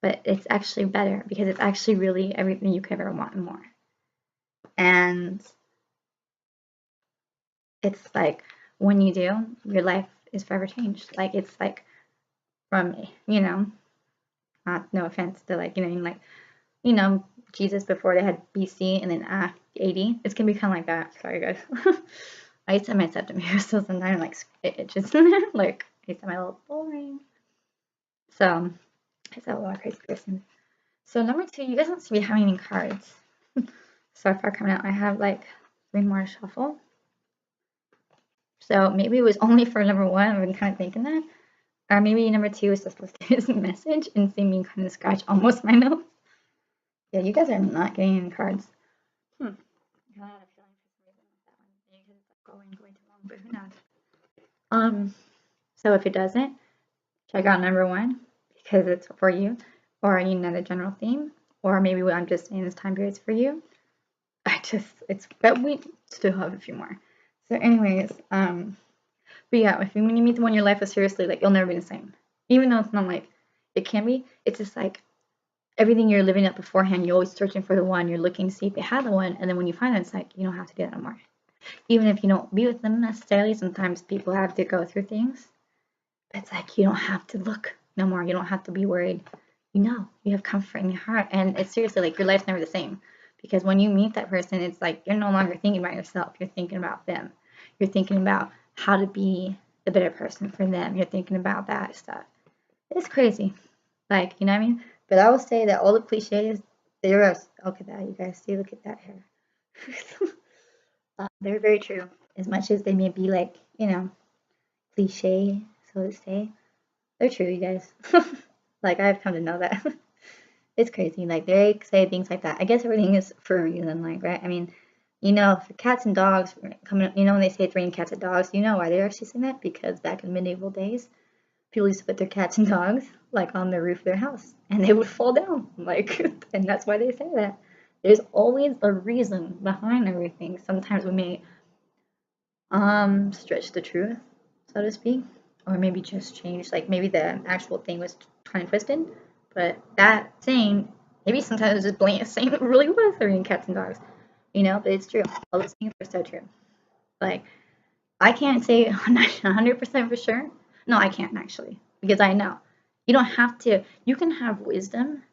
But it's actually better, because it's actually really everything you could ever want and more. And it's like, when you do, your life is forever changed. Like, it's like, from, you know, no offense to, like, you know, Jesus before they had BC and then AD. It's gonna be kind of like that. Sorry, guys. I used to have my septum here, so sometimes like it itches. Like, I used to have my little boring. So I just have a lot of crazy person. So number 2, you guys don't see me having any cards so far coming out. I have like 3 more to shuffle. So maybe it was only for number 1. I've been kind of thinking that. Or maybe number 2 is just listed as a message and see me kind of scratch almost my nose. Yeah, you guys are not getting any cards. I had a feeling for some reason with that one. Maybe because it's like going too long, but who knows? So if it doesn't, check out number 1 because it's for you, or you know the general theme, or maybe what I'm just saying this time period is for you. But we still have a few more. So anyways, but yeah, when you meet the one in your life is seriously, like, you'll never be the same. Even though it's not like it can be, it's just like everything you're living up beforehand, you're always searching for the one, you're looking to see if they have the one, and then when you find it, it's like, you don't have to do that anymore. Even if you don't be with them necessarily, sometimes people have to go through things. It's like, you don't have to look no more. You don't have to be worried. You know, you have comfort in your heart. And it's seriously like your life's never the same. Because when you meet that person, it's like you're no longer thinking about yourself. You're thinking about them. You're thinking about how to be the better person for them. You're thinking about that stuff. It's crazy. Like, you know what I mean? But I will say that all the cliches, they're, look at that, you guys see, look at that hair. They're very true. As much as they may be like, you know, cliche, so to say, they're true, you guys. Like, I've come to know that. It's crazy. Like, they say things like that. I guess everything is for a reason, like, right? I mean, you know, for cats and dogs coming up, you know, when they say it's raining cats and dogs, you know why they're actually saying that? Because back in medieval days, people used to put their cats and dogs, like, on the roof of their house, and they would fall down, like, and that's why they say that. There's always a reason behind everything. Sometimes we may stretch the truth, so to speak, or maybe just change, like, maybe the actual thing was kind of twisted, but that saying, maybe sometimes it's just blatant saying it really was raining cats and dogs, you know, but it's true. All those things are so true. Like, I can't say 100% for sure. No, I can't actually, because I know. You don't have to, you can have wisdom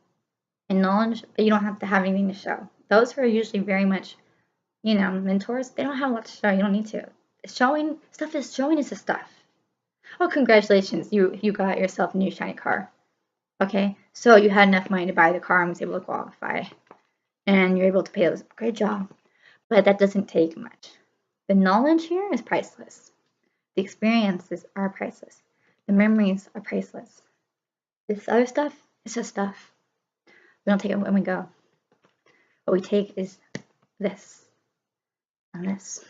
and knowledge, but you don't have to have anything to show. Those who are usually very much, you know, mentors, they don't have a lot to show. You don't need to. Showing is the stuff. Oh, congratulations, you got yourself a new shiny car. Okay, so you had enough money to buy the car and was able to qualify, and you're able to pay those. Great job. But that doesn't take much. The knowledge here is priceless. The experiences are priceless. The memories are priceless. This other stuff is just stuff. We don't take it when we go. What we take is this and this.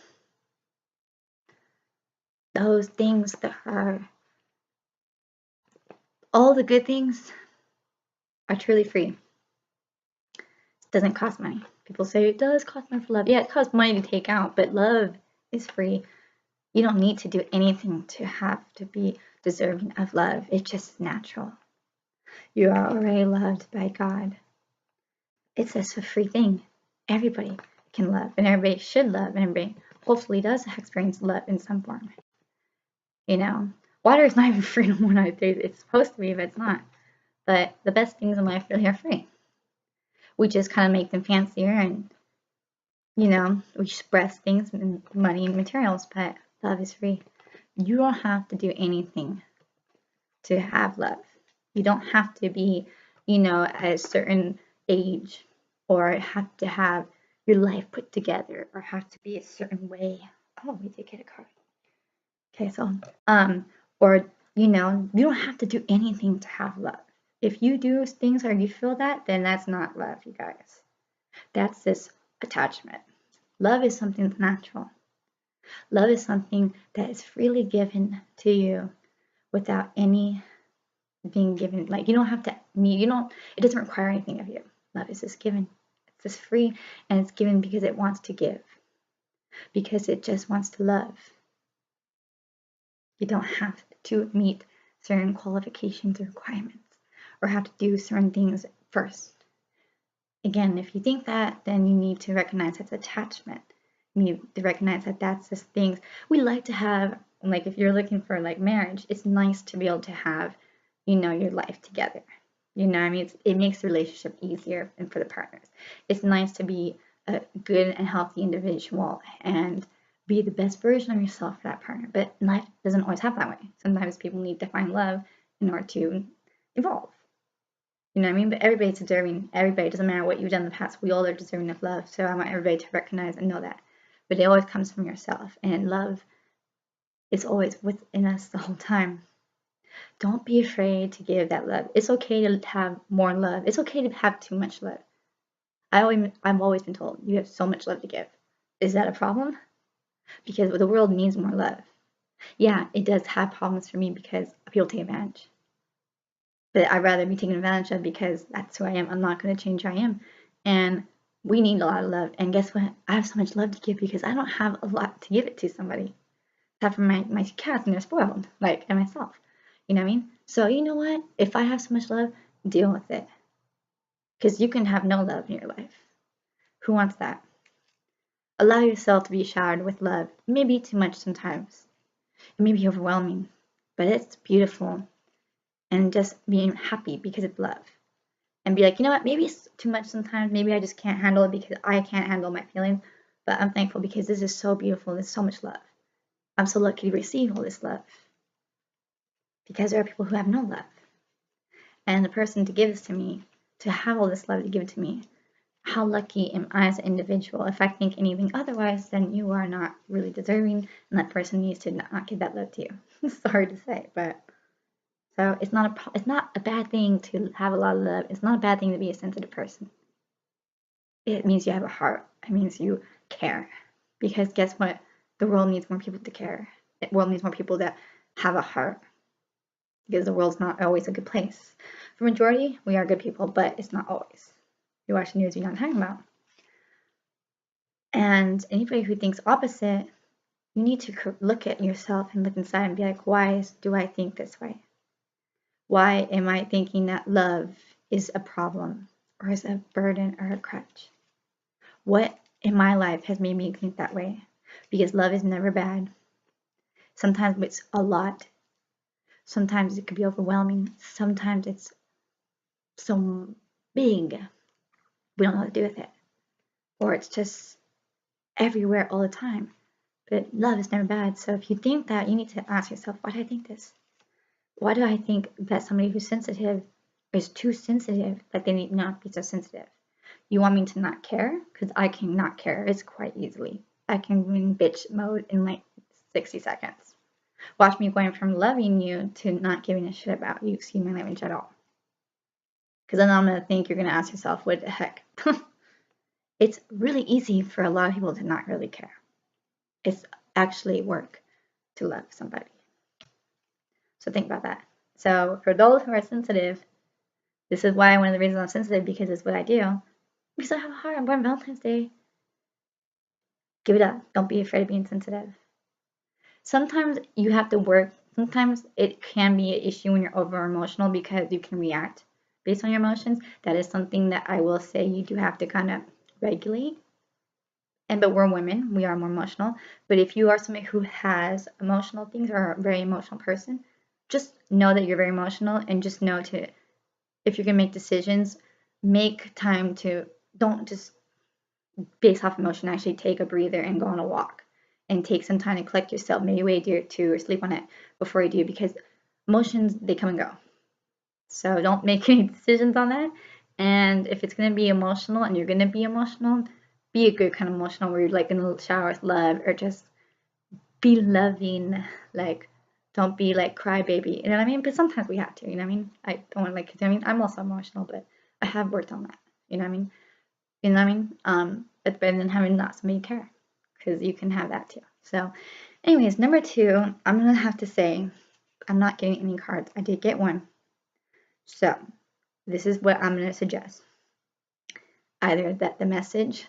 Those things that are all the good things are truly free. It doesn't cost money. People say it does cost money for love. Yeah, it costs money to take out, but love is free. You don't need to do anything to have to be deserving of love. It's just natural. You are already loved by God. It's just a free thing. Everybody can love, and everybody should love, and everybody hopefully does experience love in some form. You know, water is not even free no more nowadays. It's supposed to be, but it's not. But the best things in life really are free. We just kind of make them fancier, and, you know, we express things in money and materials, but love is free. You don't have to do anything to have love. You don't have to be, you know, at a certain age, or have to have your life put together, or have to be a certain way. Oh, we did get a card. Okay, so, or, you know, you don't have to do anything to have love. If you do things or you feel that, then that's not love, you guys. That's just attachment. Love is something that's natural. Love is something that is freely given to you without any being given. Like, you don't have to, it doesn't require anything of you. Love is just given. It's just free, and it's given because it wants to give. Because it just wants to love. You don't have to meet certain qualifications or requirements, or have to do certain things first. Again, if you think that, then you need to recognize that's attachment. You need to recognize that that's just things we like to have. Like, if you're looking for, like, marriage, it's nice to be able to have, you know, your life together. You know what I mean? It makes the relationship easier and for the partners. It's nice to be a good and healthy individual and be the best version of yourself for that partner. But life doesn't always happen that way. Sometimes people need to find love in order to evolve. You know what I mean? But everybody's deserving. Everybody, doesn't matter what you've done in the past, we all are deserving of love. So I want everybody to recognize and know that. But it always comes from yourself. And love is always within us the whole time. Don't be afraid to give that love. It's okay to have more love. It's okay to have too much love. I've always been told, you have so much love to give. Is that a problem? Because the world needs more love. Yeah, it does have problems for me because people take advantage. But I'd rather be taken advantage of because that's who I am. I'm not going to change who I am. And we need a lot of love. And guess what? I have so much love to give because I don't have a lot to give it to somebody. Except for my cats, and they're spoiled, like, and myself. You know what I mean? So you know what? If I have so much love, deal with it. Because you can have no love in your life. Who wants that? Allow yourself to be showered with love. It may be too much sometimes. It may be overwhelming, but it's beautiful. And just being happy because it's love. And be like, you know what, maybe it's too much sometimes. Maybe I just can't handle it because I can't handle my feelings. But I'm thankful because this is so beautiful. There's so much love. I'm so lucky to receive all this love. Because there are people who have no love. And the person to give this to me, to have all this love to give it to me, how lucky am I as an individual? If I think anything otherwise, then you are not really deserving, and that person needs to not give that love to you. Sorry to say, but so it's not a bad thing to have a lot of love. It's not a bad thing to be a sensitive person. It means you have a heart. It means you care. Because guess what? The world needs more people to care. The world needs more people that have a heart. Because the world's not always a good place. For majority, we are good people, but it's not always. You watch the news, you know what I'm talking about. And anybody who thinks opposite, you need to look at yourself and look inside and be like, why do I think this way? Why am I thinking that love is a problem or is a burden or a crutch? What in my life has made me think that way? Because love is never bad. Sometimes it's a lot. Sometimes it could be overwhelming. Sometimes it's so big, we don't know what to do with it. Or it's just everywhere all the time. But love is never bad. So if you think that, you need to ask yourself, why do I think this? Why do I think that somebody who's sensitive is too sensitive, that they need not be so sensitive? You want me to not care? Because I can not care. It's quite easily. I can be in bitch mode in like 60 seconds. Watch me going from loving you to not giving a shit about you, excuse my language, at all. Because then I'm going to think you're going to ask yourself, what the heck? It's really easy for a lot of people to not really care. It's actually work to love somebody. So think about that. So for those who are sensitive, this is why one of the reasons I'm sensitive, because it's what I do. Because I have a heart. I'm born Valentine's Day. Give it up. Don't be afraid of being sensitive. Sometimes you have to work. Sometimes it can be an issue when you're over emotional because you can react based on your emotions. That is something that I will say you do have to kind of regulate. But we're women. We are more emotional. But if you are somebody who has emotional things or are a very emotional person, just know that you're very emotional and just know to, if you're going to make decisions, make time to, don't just based off emotion, actually take a breather and go on a walk and take some time to collect yourself. Maybe wait a day or two or sleep on it before you do, because emotions, they come and go. So don't make any decisions on that. And if it's going to be emotional and you're going to be emotional, be a good kind of emotional where you're like in the shower with love, or just be loving. Like, don't be like crybaby, you know what I mean? But sometimes we have to, you know what I mean? I don't want to like, I mean, I'm also emotional, but I have worked on that, you know what I mean? You know what I mean? It's better than having not somebody care, because you can have that too. So anyways, number 2, I'm going to have to say, I'm not getting any cards. I did get one. So this is what I'm going to suggest. Either that the message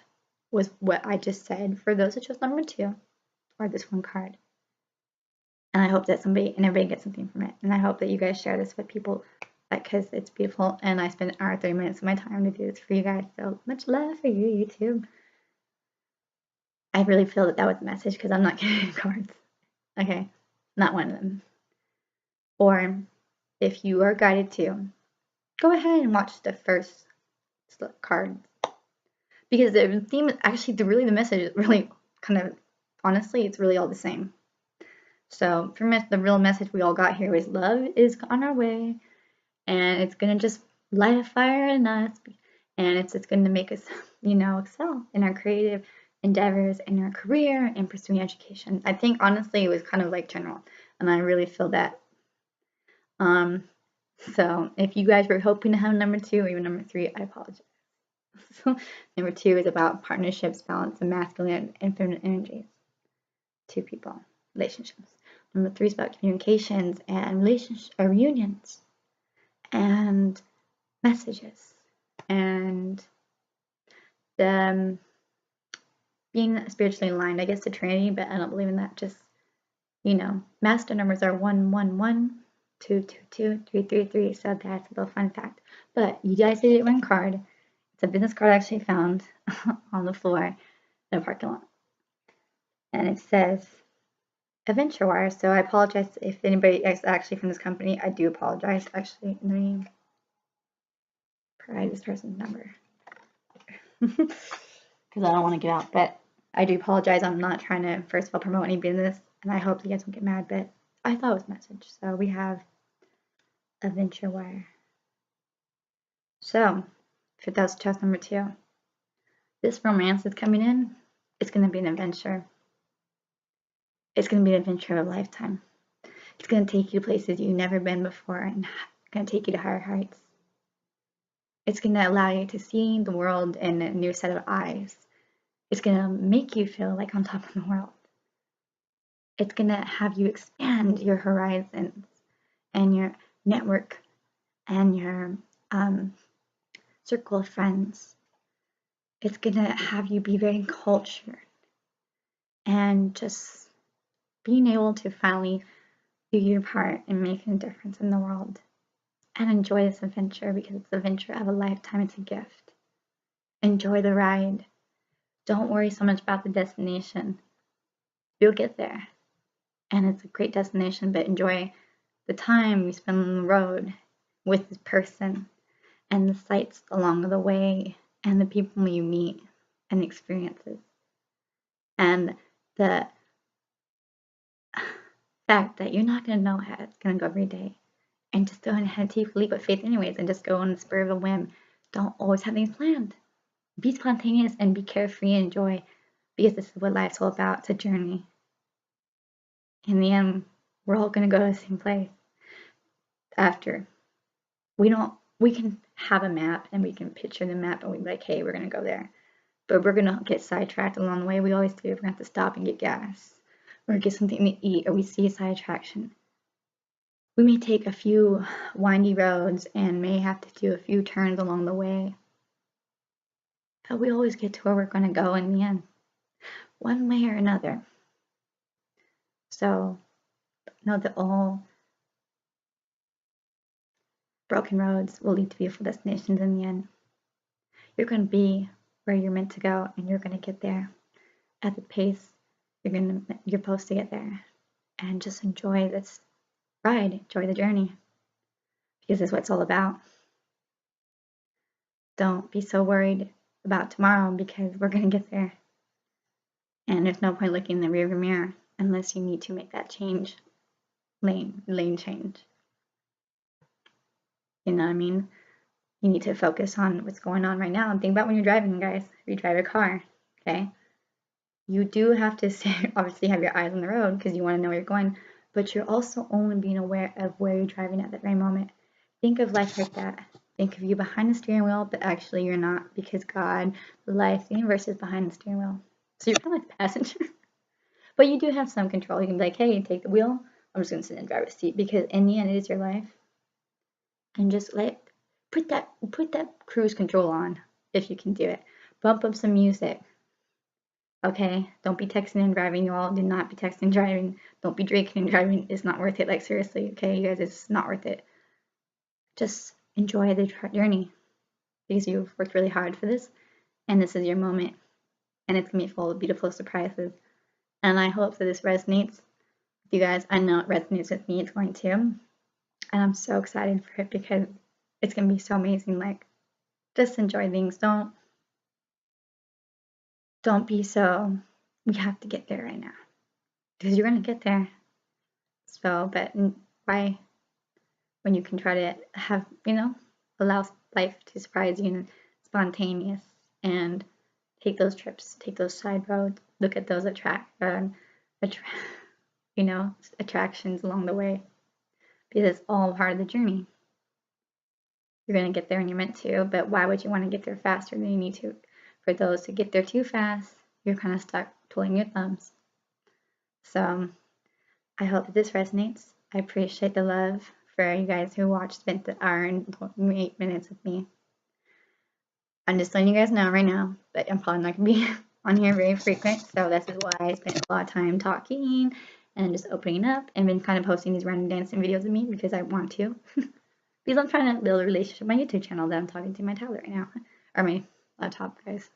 was what I just said for those that chose number 2, or this one card. And I hope that somebody and everybody gets something from it. And I hope that you guys share this with people, because it's beautiful. And I spent an hour, 30 minutes of my time to do this for you guys. So much love for you, YouTube. I really feel that that was the message, because I'm not getting cards. Okay, not one of them. Or if you are guided to, go ahead and watch the first card. Because the theme is actually, the message is really kind of, honestly, it's really all the same. So for me, the real message we all got here is love is on our way, and it's going to just light a fire in us, and it's going to make us, you know, excel in our creative endeavors, in our career, and pursuing education. I think, honestly, it was kind of like general, and I really feel that So if you guys were hoping to have number 2 or even number 3, I apologize. So number 2 is about partnerships, balance, and masculine and feminine energies. 2 people, relationships. Number 3 is about communications and reunions and messages and the being spiritually aligned. I guess the Trinity, but I don't believe in that. Just, master numbers are 1, 1, 1, 2, 2, 2, 3, 3, 3. So that's a little fun fact. But you guys did one card. It's a business card I actually found on the floor in a parking lot. And it says Adventure Wire. So I apologize if anybody is actually from this company. I do apologize. Actually, let me provide this person's number. Because I don't want to get out. But I do apologize. I'm not trying to, first of all, promote any business. And I hope you guys won't get mad. But I thought it was a message. So we have Adventure Wire. So, if that's chest number 2, this romance is coming in. It's going to be an adventure. It's going to be an adventure of a lifetime. It's going to take you to places you've never been before and going to take you to higher heights. It's going to allow you to see the world in a new set of eyes. It's going to make you feel like on top of the world. It's going to have you expand your horizons and your network and your circle of friends. It's going to have you be very cultured and just being able to finally do your part in making a difference in the world and enjoy this adventure, because it's the adventure of a lifetime. It's a gift. Enjoy the ride. Don't worry so much about the destination. You'll get there. And it's a great destination, but enjoy the time you spend on the road with this person and the sights along the way and the people you meet and experiences. And the fact that you're not going to know how it's going to go every day. And just go ahead and take a leap of faith anyways and just go on the spur of a whim. Don't always have things planned. Be spontaneous and be carefree and enjoy, because this is what life's all about. It's a journey. In the end, we're all going to go to the same place. After. We can have a map and we can picture the map and we'll be like, hey, we're going to go there. But we're going to get sidetracked along the way. We always do. We're going to have to stop and get gas or get something to eat, or we see a side attraction. We may take a few windy roads and may have to do a few turns along the way. But we always get to where we're going to go in the end, one way or another. So know that all broken roads will lead to beautiful destinations in the end. You're going to be where you're meant to go, and you're going to get there at the pace you're supposed to get there. And just enjoy this ride, enjoy the journey, because that's what it's all about. Don't be so worried about tomorrow, because we're going to get there. And there's no point looking in the rearview mirror unless you need to make that change, lane change. You know what I mean? You need to focus on what's going on right now. And think about when you're driving, guys. If you drive a car, okay? You do have to obviously have your eyes on the road because you want to know where you're going, but you're also only being aware of where you're driving at that very moment. Think of life like that. Think of you behind the steering wheel, but actually you're not, because God, life, the universe is behind the steering wheel. So you're kind of like the passenger. But you do have some control. You can be like, hey, take the wheel. I'm just going to sit in the driver's seat, because in the end, it is your life. And just put that cruise control on if you can do it. Bump up some music. Okay? Don't be texting and driving. You all do not be texting and driving. Don't be drinking and driving. It's not worth it. Like, seriously, okay? You guys, it's not worth it. Just enjoy the journey, because you've worked really hard for this, and this is your moment. And it's going to be full of beautiful surprises. And I hope that this resonates with you guys. I know it resonates with me. It's going to. And I'm so excited for it, because it's going to be so amazing. Like, just enjoy things. Don't be so, we have to get there right now. Because you're going to get there. So, but why, when you can try to have, allow life to surprise you and spontaneous, and take those trips, take those side roads, look at those attractions along the way. because it's all part of the journey. You're going to get there when you're meant to, but why would you want to get there faster than you need to? For those who get there too fast, you're kind of stuck twiddling your thumbs. So I hope that this resonates. I appreciate the love for you guys who spent the hour and 8 minutes with me. I'm just letting you guys know right now that I'm probably not going to be on here very frequent, so this is why I spent a lot of time talking and just opening up and been kind of posting these random dancing videos of me because I want to. Because I'm trying to build a relationship with my YouTube channel that I'm talking to my tablet right now. Or my laptop, guys.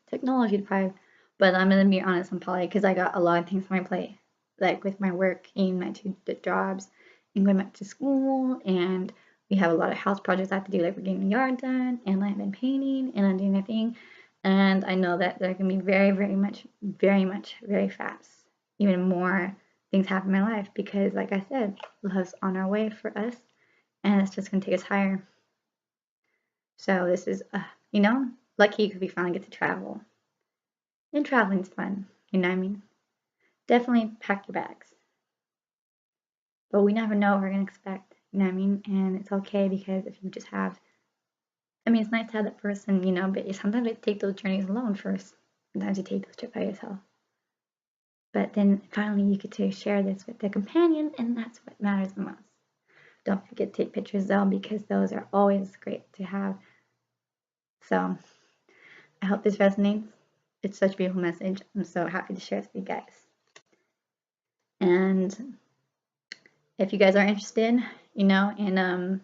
Technology deprived. But I'm going to be honest, I'm probably, because I got a lot of things on my plate. Like with my work and my 2 jobs and going back to school, and we have a lot of house projects I have to do, like we're getting the yard done, and I've been painting, and I'm doing my thing. And I know that they're going to be very, very fast. Even more things happen in my life because, like I said, love's on our way for us. And it's just going to take us higher. So this is, lucky because we finally get to travel. And traveling's fun, you know what I mean? Definitely pack your bags. But we never know what we're going to expect, you know what I mean? And it's okay because if you just have, it's nice to have that person, but sometimes you take those journeys alone first. Sometimes you take those trips by yourself. But then finally you get to share this with the companion, and that's what matters the most. Don't forget to take pictures though, because those are always great to have. So I hope this resonates. It's such a beautiful message. I'm so happy to share it with you guys. And if you guys are interested, in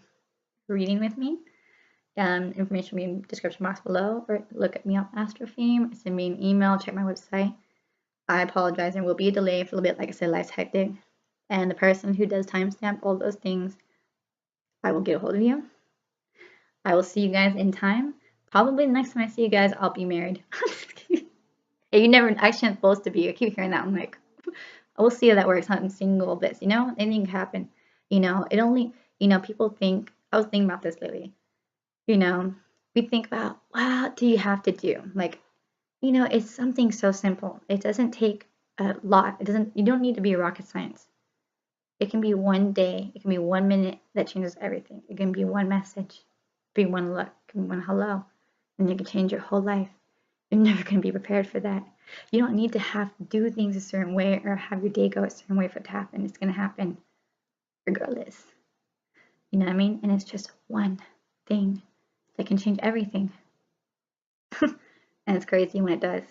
reading with me, information will be in the description box below, or look at me on AstroFame, send me an email, check my website. I apologize, there will be a delay for a little bit, like I said, life's hectic. And the person who does timestamp all those things, I will get a hold of you. I will see you guys in time. Probably the next time I see you guys, I'll be married. You never actually supposed to be. I keep hearing that. I'm like, we'll see how that works out in single bits. Anything can happen. It only, people think, I was thinking about this lately. We think about, what do you have to do? Like, it's something so simple. It doesn't take a lot. You don't need to be a rocket science. It can be one day, it can be 1 minute that changes everything. It can be one message, be one look, it can be one hello, and it can change your whole life. You're never going to be prepared for that. You don't need to have to do things a certain way or have your day go a certain way for it to happen. It's going to happen regardless. You know what I mean? And it's just one thing that can change everything. And it's crazy when it does.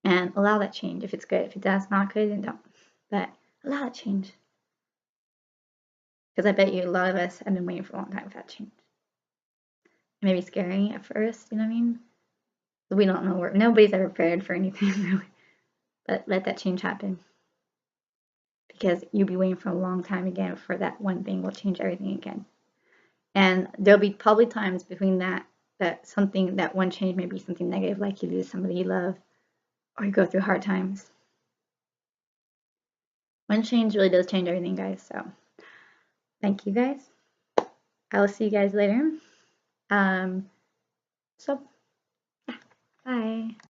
And allow that change if it's good. If it does not good, then don't. But allow that change. Because I bet you a lot of us have been waiting for a long time for that change. It may be scary at first, you know what I mean? We don't know nobody's ever prepared for anything really. But let that change happen. Because you'll be waiting for a long time again for that one thing will change everything again. And there'll be probably times between that one change may be something negative, like you lose somebody you love, or you go through hard times. One change really does change everything, guys. So thank you guys. I will see you guys later. So yeah, bye.